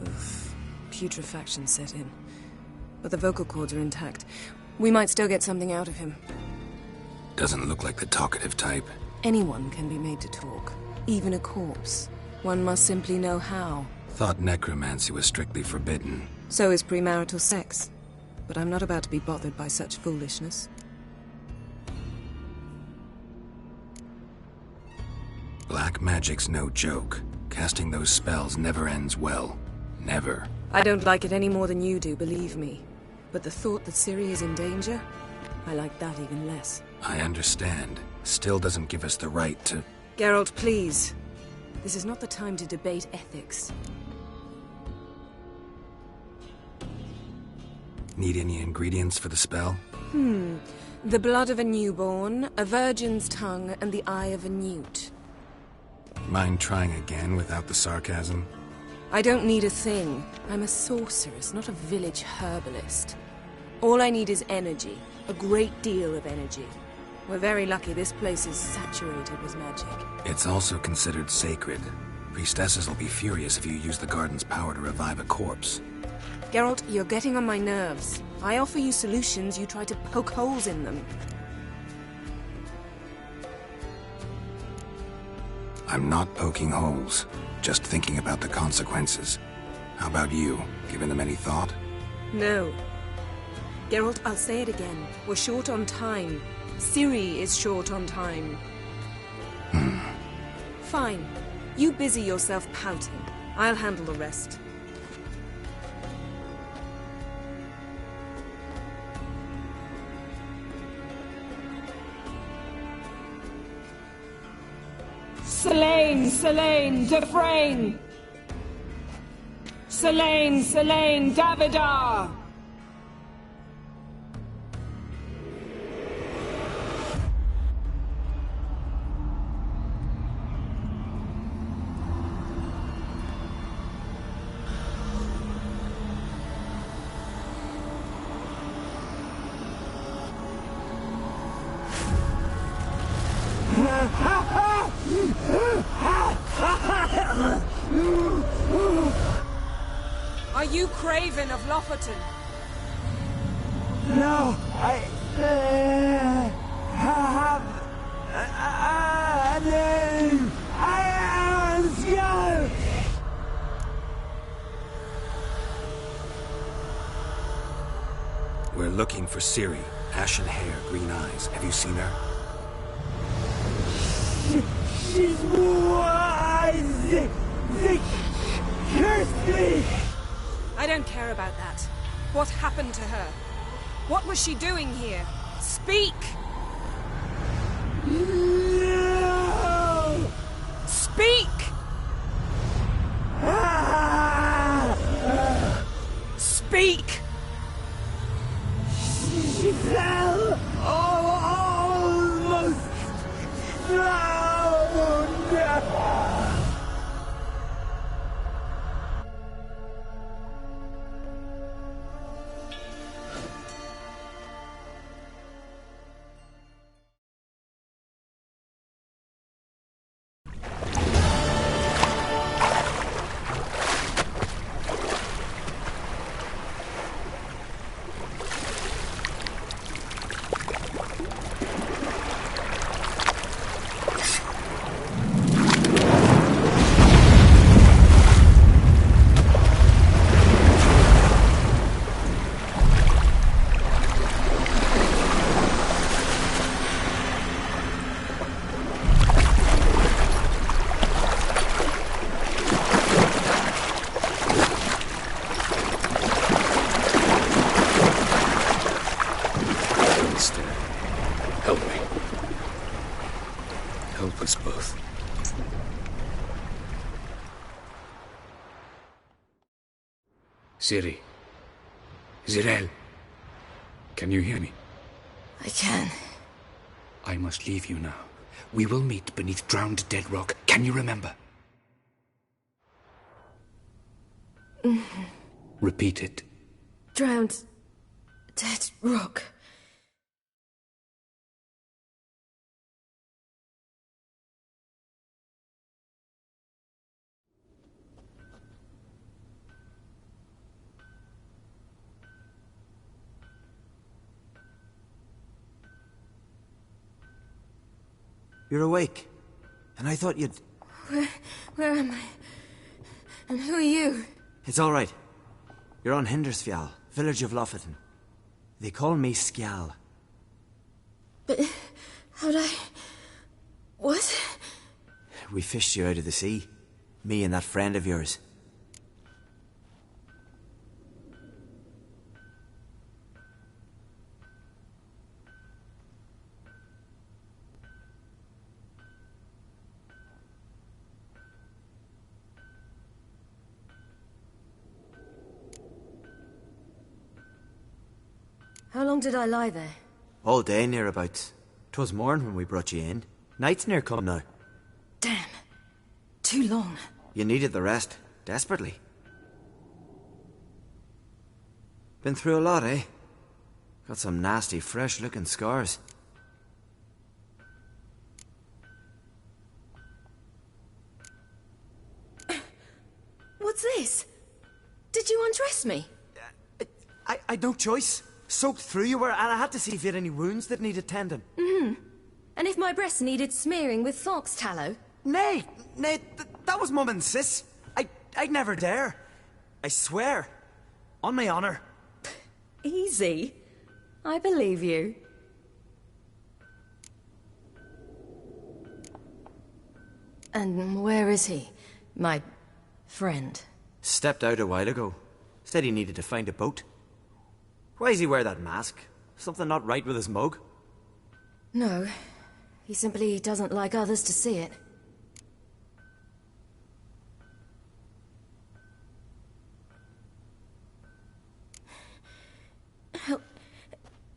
Oof. Putrefaction set in. But the vocal cords are intact. We might still get something out of him. Doesn't look like the talkative type. Anyone can be made to talk. Even a corpse. One must simply know how. Thought necromancy was strictly forbidden. So is premarital sex. But I'm not about to be bothered by such foolishness. Black magic's no joke. Casting those spells never ends well. Never. I don't like it any more than you do, believe me. But the thought that Ciri is in danger, I like that even less. I understand. Still doesn't give us the right to... Geralt, please. This is not the time to debate ethics. Need any ingredients for the spell? The blood of a newborn, a virgin's tongue, and the eye of a newt. Mind trying again without the sarcasm? I don't need a thing. I'm a sorceress, not a village herbalist. All I need is energy. A great deal of energy. We're very lucky this place is saturated with magic. It's also considered sacred. Priestesses will be furious if you use the garden's power to revive a corpse. Geralt, you're getting on my nerves. I offer you solutions, you try to poke holes in them. I'm not poking holes, just thinking about the consequences. How about you? Given them any thought? No. Geralt, I'll say it again. We're short on time. Ciri is short on time. Fine. You busy yourself pouting. I'll handle the rest. Selene, Selene, Dufresne! Selene, Selene, Davidar! you Craven of Lofoten? No, I have a name. I am Skjal. We're looking for Ciri. Ashen hair, green eyes. Have you seen her? She's wise. They cursed me. I don't care about that. What happened to her? What was she doing here? Speak! No! Speak! Speak! She fell almost drowned. Help me. Help us both. Ciri. Zirel. Can you hear me? I can. I must leave you now. We will meet beneath drowned dead rock. Can you remember? Repeat it. Drowned. Dead rock. You're awake. And I thought you'd... Where am I? And who are you? It's all right. You're on Hindersfjall, village of Lofoten. They call me Skjal. But how'd I... What? We fished you out of the sea. Me and that friend of yours. How long did I lie there? All day, nearabouts. 'Twas morn when we brought you in. Night's near come now. Damn. Too long. You needed the rest, desperately. Been through a lot, eh? Got some nasty, fresh-looking scars. What's this? Did you undress me? I'd no choice. Soaked through you were, and I had to see if you had any wounds that needed tending. And if my breasts needed smearing with fox tallow? Nay, that was Mum and Sis. I'd never dare. I swear. On my honor. Easy. I believe you. And where is he? My friend? Stepped out a while ago. Said he needed to find a boat. Why does he wear that mask? Something not right with his mug? No. He simply doesn't like others to see it.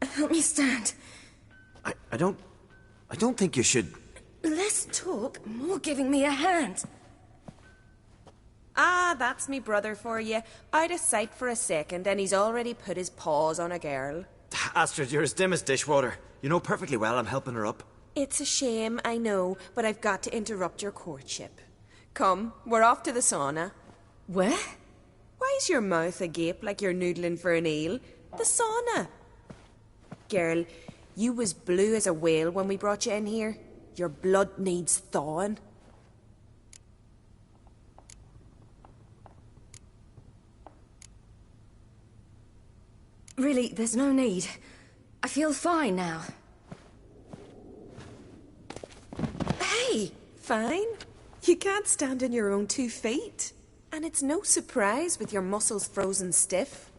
Help me stand. I don't think you should... Less talk, more giving me a hand. Ah, that's me brother for you. I'd a sight for a second, and he's already put his paws on a girl. Astrid, you're as dim as dishwater. You know perfectly well I'm helping her up. It's a shame, I know, but I've got to interrupt your courtship. Come, we're off to the sauna. Where? Why Why's your mouth agape like you're noodling for an eel? The sauna. Girl, you was blue as a whale when we brought you in here. Your blood needs thawing. Really, there's no need. I feel fine now. Hey, fine? You can't stand on your own 2 feet. And it's no surprise with your muscles frozen stiff.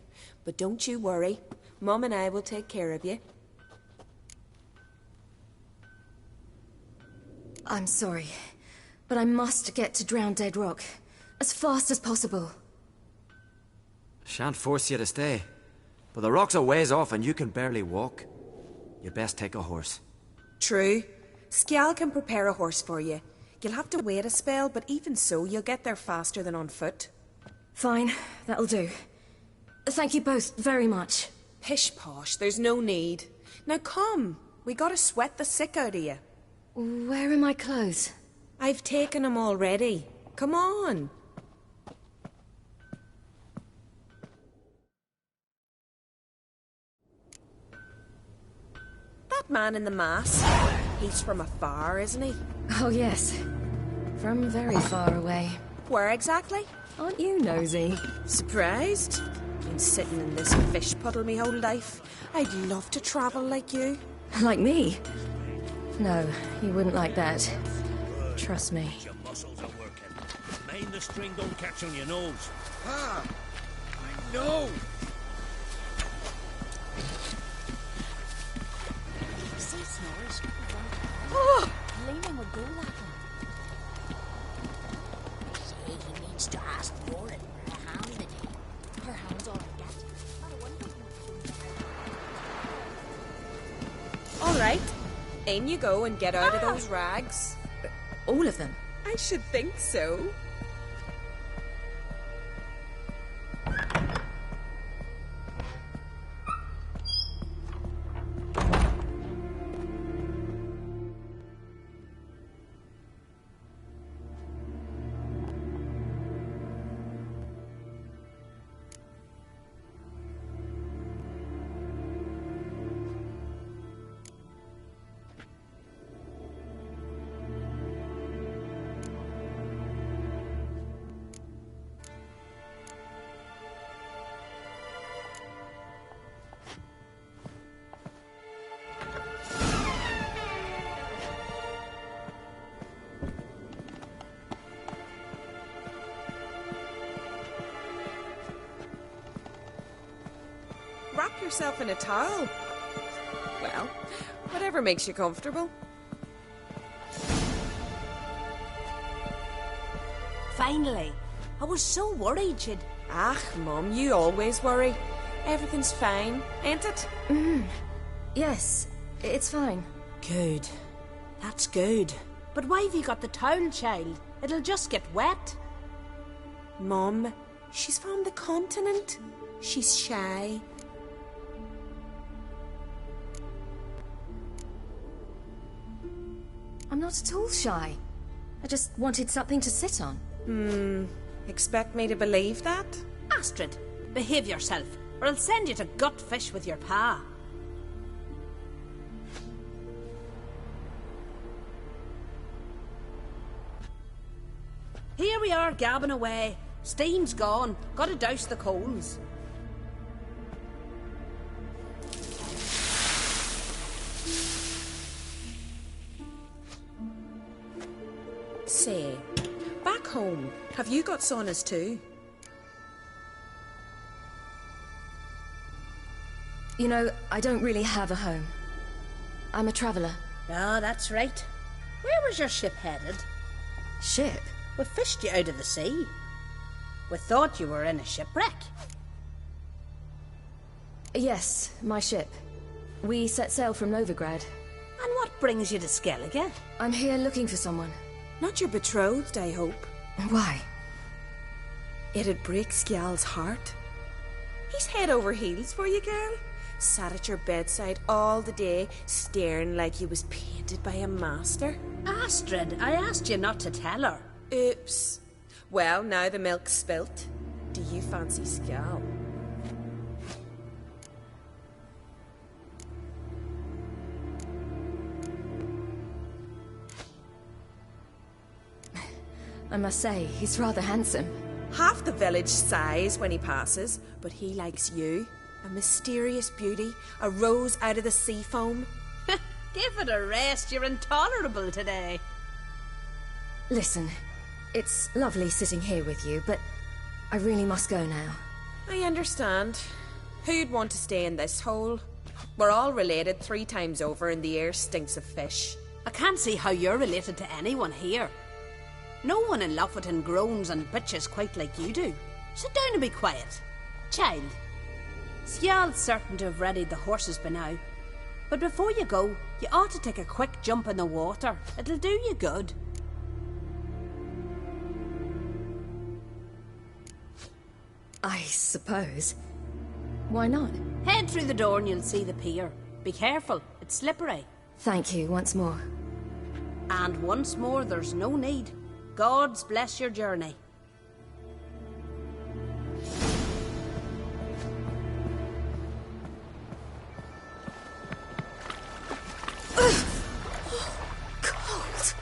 But don't you worry. Mum and I will take care of you. I'm sorry, but I must get to Drowned Dead Rock as fast as possible. Shan't force you to stay. But the rock's a ways off and you can barely walk. You best take a horse. True. Skjal can prepare a horse for you. You'll have to wait a spell, but even so, you'll get there faster than on foot. Fine, that'll do. Thank you both very much. Pish-posh, there's no need. Now come, we gotta sweat the sick out of you. Where are my clothes? I've taken them already. Come on. That man in the mask, he's from afar, isn't he? Oh yes, from very far away. Where exactly? Aren't you nosy? Surprised? Been sitting in this fish puddle me whole life. I'd love to travel like you. Like me? No, you wouldn't like that. Trust me. Your muscles are working. Mind the string don't catch on your nose. Ah, I know. See Snorri's Oh! Leaning will go like him. Say he needs to ask for it for a hand in it. Her hand's all I get. All right. In you go and get out of those rags. All of them? I should think so. Wrap yourself in a towel. Well, whatever makes you comfortable. Finally. I was so worried you'd... Ah, Mum, you always worry. Everything's fine, ain't it? Yes, it's fine. Good. That's good. But why have you got the towel, child? It'll just get wet. Mum, she's from the continent. She's shy. I'm not at all shy. I just wanted something to sit on. Expect me to believe that? Astrid, behave yourself, or I'll send you to gut fish with your pa. Here we are, gabbing away. Steam's gone. Gotta douse the coals. Say, back home, have you got saunas too? You know, I don't really have a home. I'm a traveller. Ah, that's right. Where was your ship headed? Ship? We fished you out of the sea. We thought you were in a shipwreck. Yes, my ship. We set sail from Novigrad. And what brings you to Skellige? I'm here looking for someone. Not your betrothed, I hope. Why? It'd break Skjal's heart. He's head over heels for you, girl. Sat at your bedside all the day, staring like he was painted by a master. Astrid, I asked you not to tell her. Oops. Well, now the milk's spilt. Do you fancy Skjal? I must say, he's rather handsome. Half the village sighs when he passes, but he likes you. A mysterious beauty, a rose out of the sea foam. Give it a rest, you're intolerable today. Listen, it's lovely sitting here with you, but I really must go now. I understand. Who'd want to stay in this hole? We're all related 3 times over and the air stinks of fish. I can't see how you're related to anyone here. No one in Lofoten groans and bitches quite like you do. Sit down and be quiet. Child, Skjal's certain to have readied the horses by now. But before you go, you ought to take a quick jump in the water. It'll do you good. I suppose. Why not? Head through the door and you'll see the pier. Be careful, it's slippery. Thank you once more. And once more, there's no need. Gods bless your journey. Cold.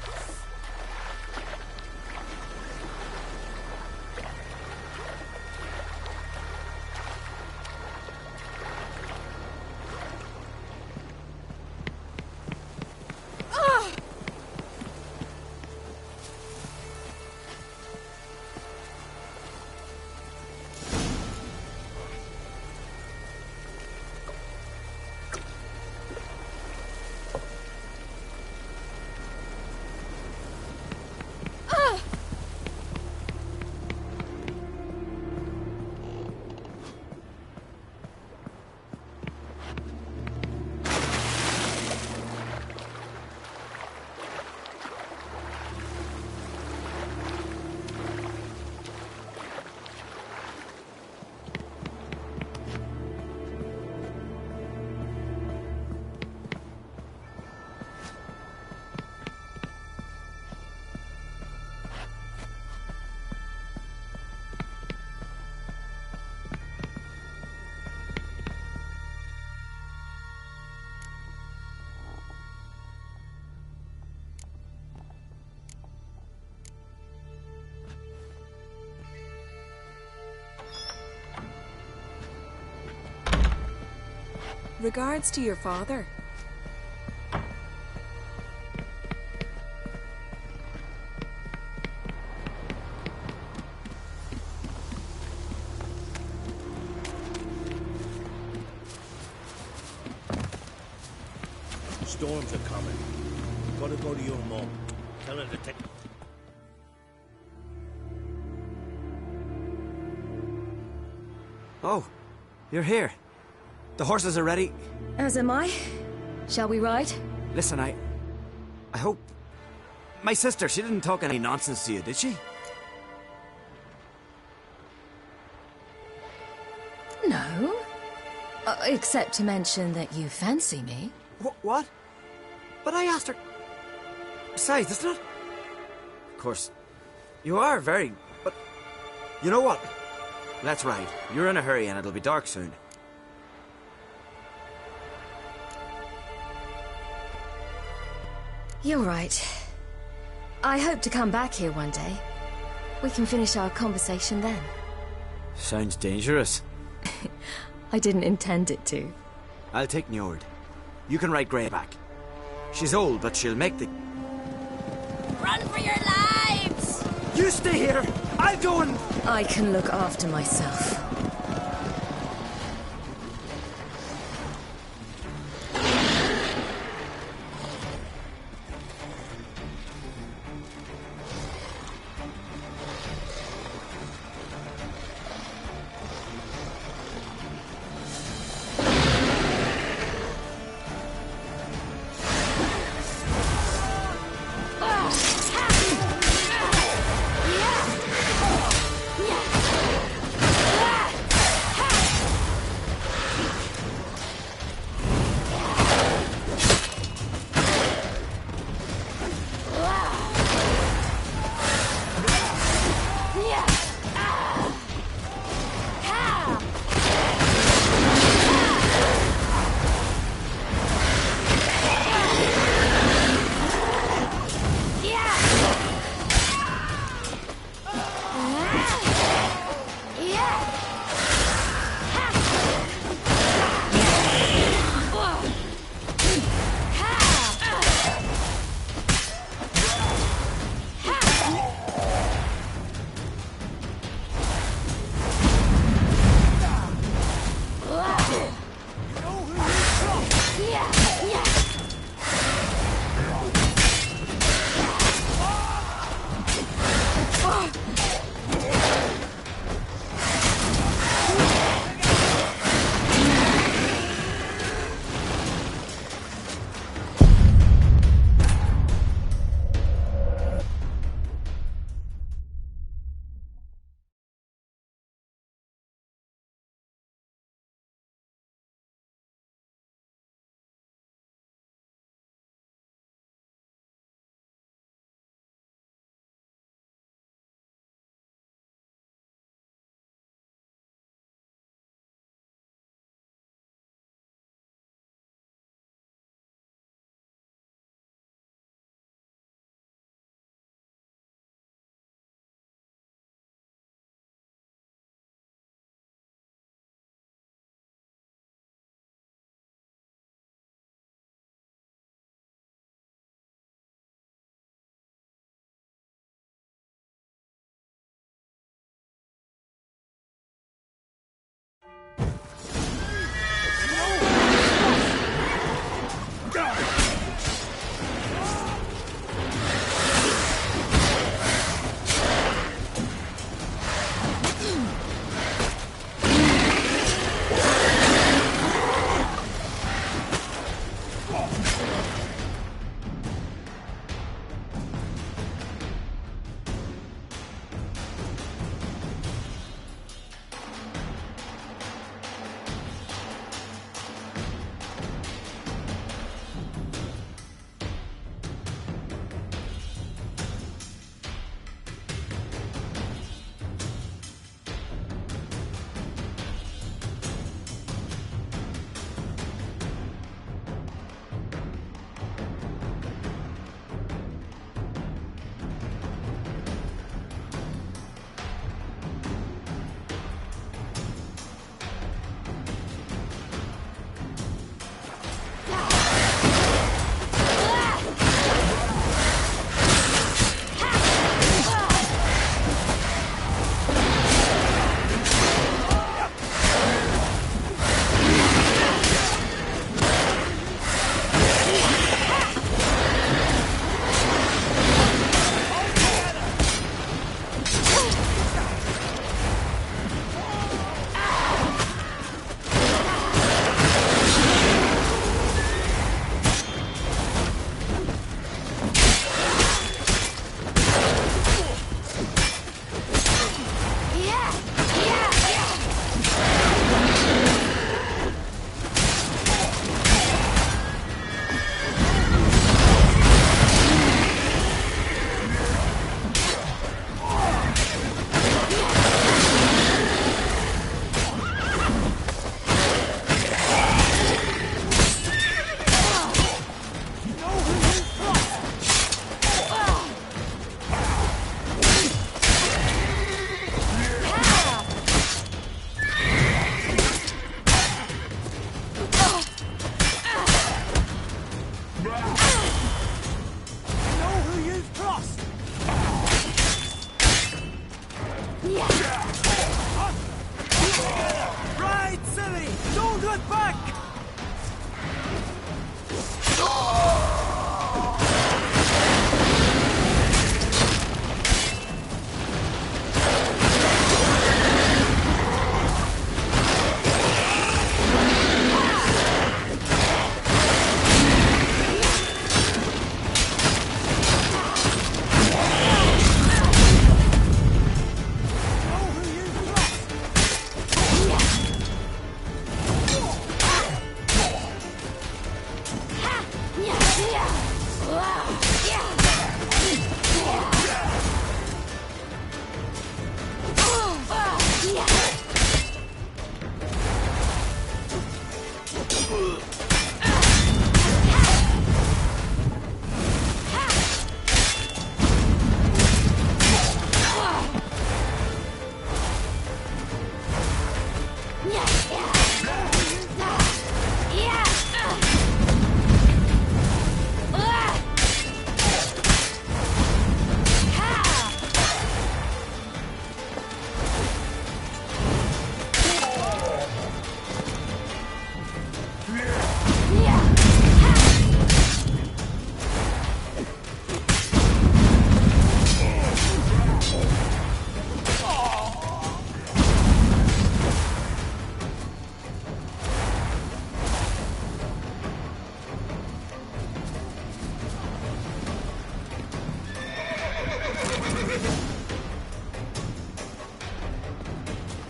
Regards to your father. Storms are coming. Gotta go to your mom. Tell her to take... Oh, you're here. The horses are ready. As am I. Shall we ride? Listen, I hope... My sister, she didn't talk any nonsense to you, did she? No. Except to mention that you fancy me. What? But I asked her... Besides, it's not... Of course, you are very... But... You know what? Let's ride. You're in a hurry and it'll be dark soon. You're right. I hope to come back here one day. We can finish our conversation then. Sounds dangerous. I didn't intend it to. I'll take Njord. You can ride Grey back. She's old, but she'll make the... Run for your lives! You stay here! I'll go and... I can look after myself.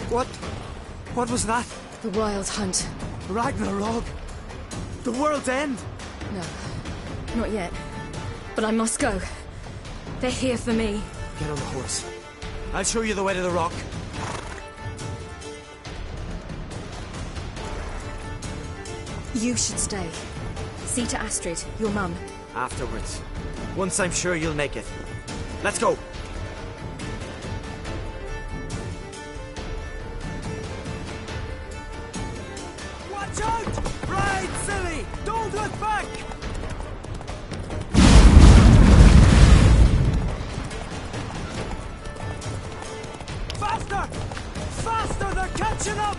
What was that? The Wild Hunt. Ragnarok? The world's end? No, not yet. But I must go. They're here for me. Get on the horse. I'll show you the way to the rock. You should stay. See to Astrid, your mum. Afterwards. Once I'm sure you'll make it. Let's go! Watch out! Ride, silly! Don't look back! Faster! Faster! They're catching up!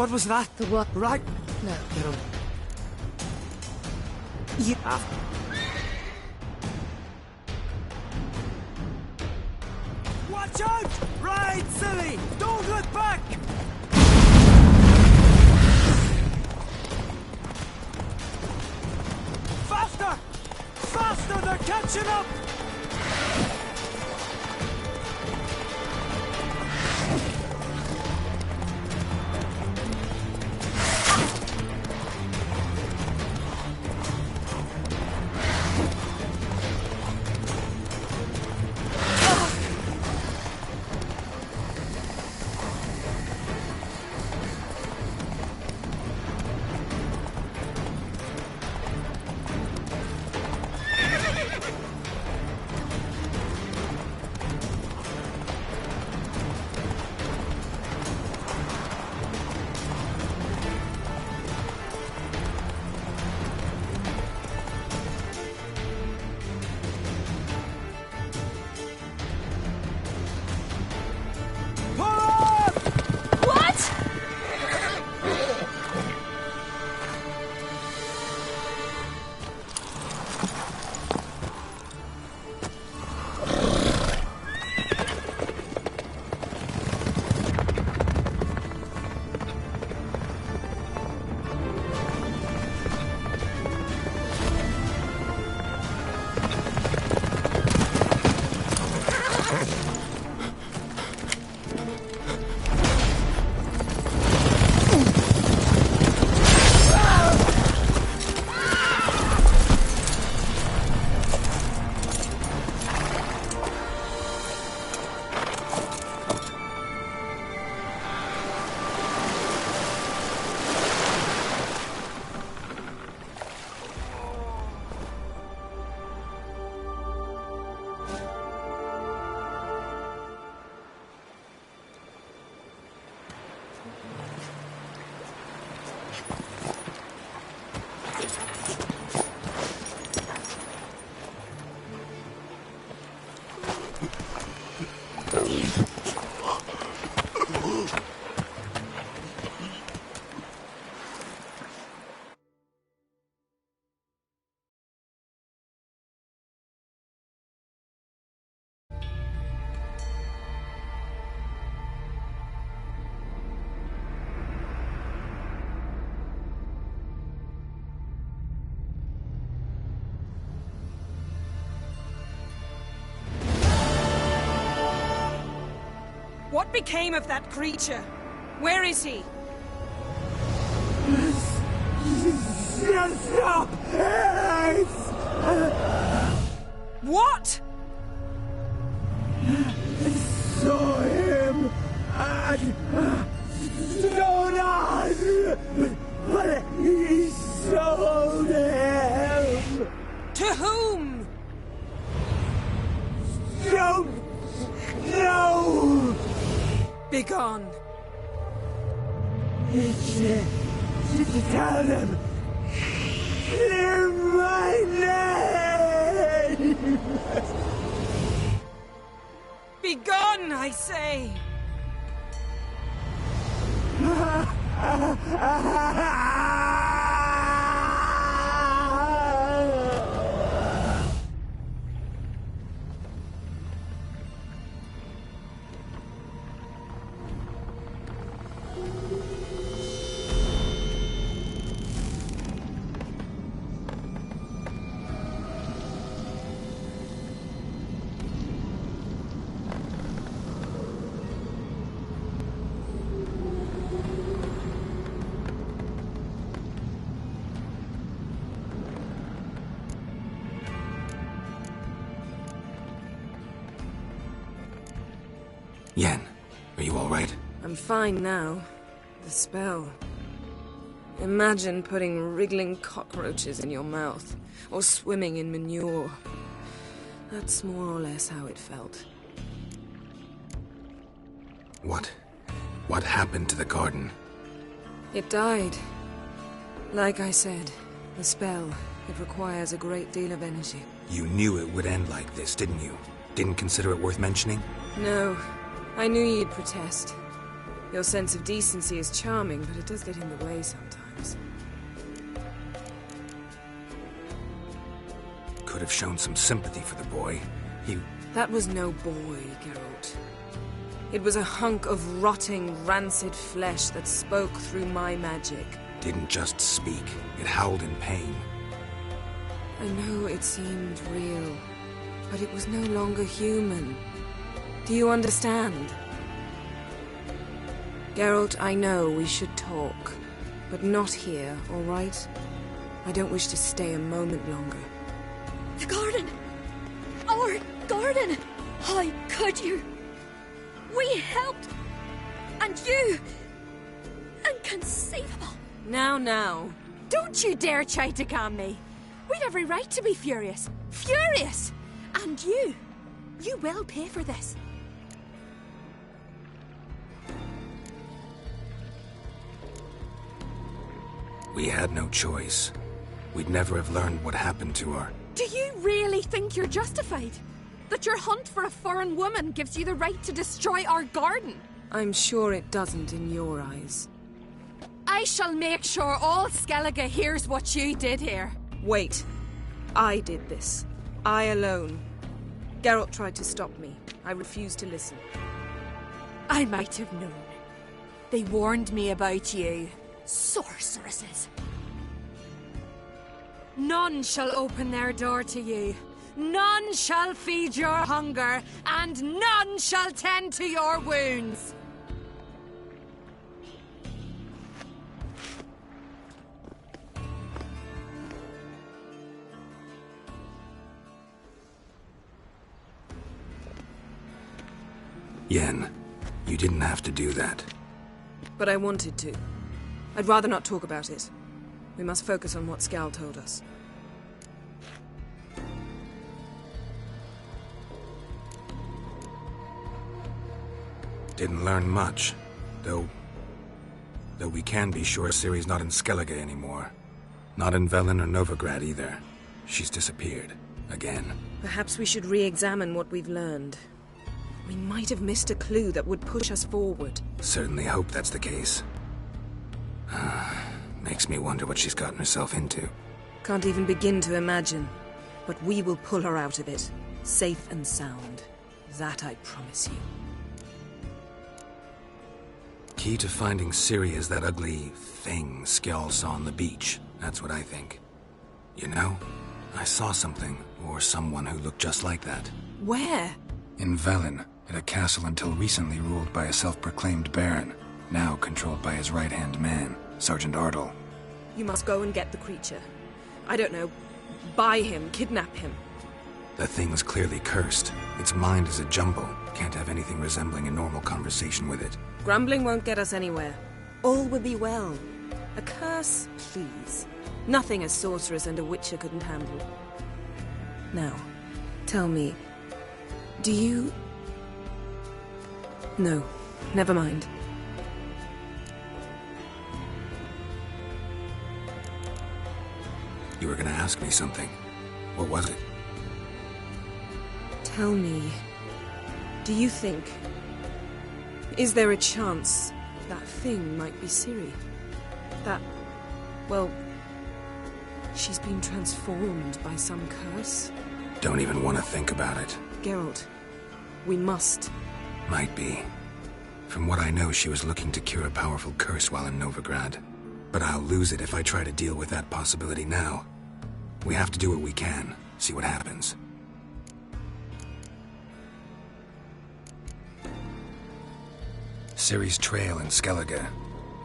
What was that? The what? Right. No. Get on. You... Watch out! Ride, silly! Don't look back! Faster! Faster! They're catching up! What became of that creature? Where is he? Stop! What? Saw him at Stone, but he sold him. To whom? Don't know. Begone. Tell them. Clear my name. Begone, I say! Yen, are you all right? I'm fine now. The spell. Imagine putting wriggling cockroaches in your mouth, or swimming in manure. That's more or less how it felt. What happened to the garden? It died. Like I said, the spell, it requires a great deal of energy. You knew it would end like this, didn't you? Didn't consider it worth mentioning? No. I knew you'd protest. Your sense of decency is charming, but it does get in the way sometimes. Could have shown some sympathy for the boy. That was no boy, Geralt. It was a hunk of rotting, rancid flesh that spoke through my magic. Didn't just speak. It howled in pain. I know it seemed real, but it was no longer human. Do you understand? Geralt, I know we should talk, but not here, all right? I don't wish to stay a moment longer. The garden! Our garden! How could you? We helped! And you! Inconceivable! Now. Don't you dare try to calm me. We'd every right to be furious. Furious! And you will pay for this. We had no choice. We'd never have learned what happened to her. Do you really think you're justified? That your hunt for a foreign woman gives you the right to destroy our garden? I'm sure it doesn't in your eyes. I shall make sure all Skellige hears what you did here. Wait. I did this. I alone. Geralt tried to stop me. I refused to listen. I might have known. They warned me about you. Sorceresses. None shall open their door to you. None shall feed your hunger, and none shall tend to your wounds. Yen, you didn't have to do that. But I wanted to. I'd rather not talk about it. We must focus on what Skal told us. Didn't learn much, though we can be sure Ciri's not in Skellige anymore. Not in Velen or Novigrad either. She's disappeared. Again. Perhaps we should re-examine what we've learned. We might have missed a clue that would push us forward. Certainly hope that's the case. Makes me wonder what she's gotten herself into. Can't even begin to imagine. But we will pull her out of it. Safe and sound. That I promise you. Key to finding Ciri is that ugly thing Skjall saw on the beach. That's what I think. You know, I saw something, or someone who looked just like that. Where? In Velen, at a castle until recently ruled by a self-proclaimed baron, now controlled by his right-hand man, Sergeant Ardle. You must go and get the creature. I don't know, buy him, kidnap him. The thing's clearly cursed. Its mind is a jumble. Can't have anything resembling a normal conversation with it. Grumbling won't get us anywhere. All will be well. A curse, please. Nothing a sorceress and a witcher couldn't handle. Now, tell me, do you... No, never mind. You were gonna ask me something. What was it? Tell me, do you think... Is there a chance that thing might be Ciri? That... well... she's been transformed by some curse? Don't even want to think about it. Geralt, we must. Might be. From what I know, she was looking to cure a powerful curse while in Novigrad. But I'll lose it if I try to deal with that possibility now. We have to do what we can, see what happens. Ciri's trail in Skellige.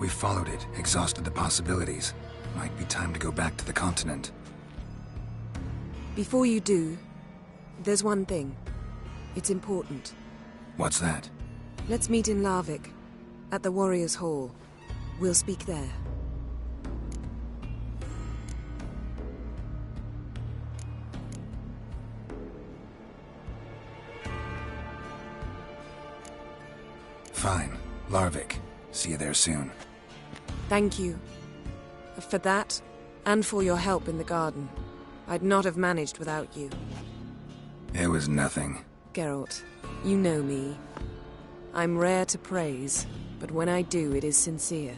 We've followed it, exhausted the possibilities. Might be time to go back to the continent. Before you do, there's one thing. It's important. What's that? Let's meet in Larvik, at the Warriors' Hall. We'll speak there. Fine. Larvik. See you there soon. Thank you. For that, and for your help in the garden. I'd not have managed without you. It was nothing. Geralt, you know me. I'm rare to praise, but when I do, it is sincere.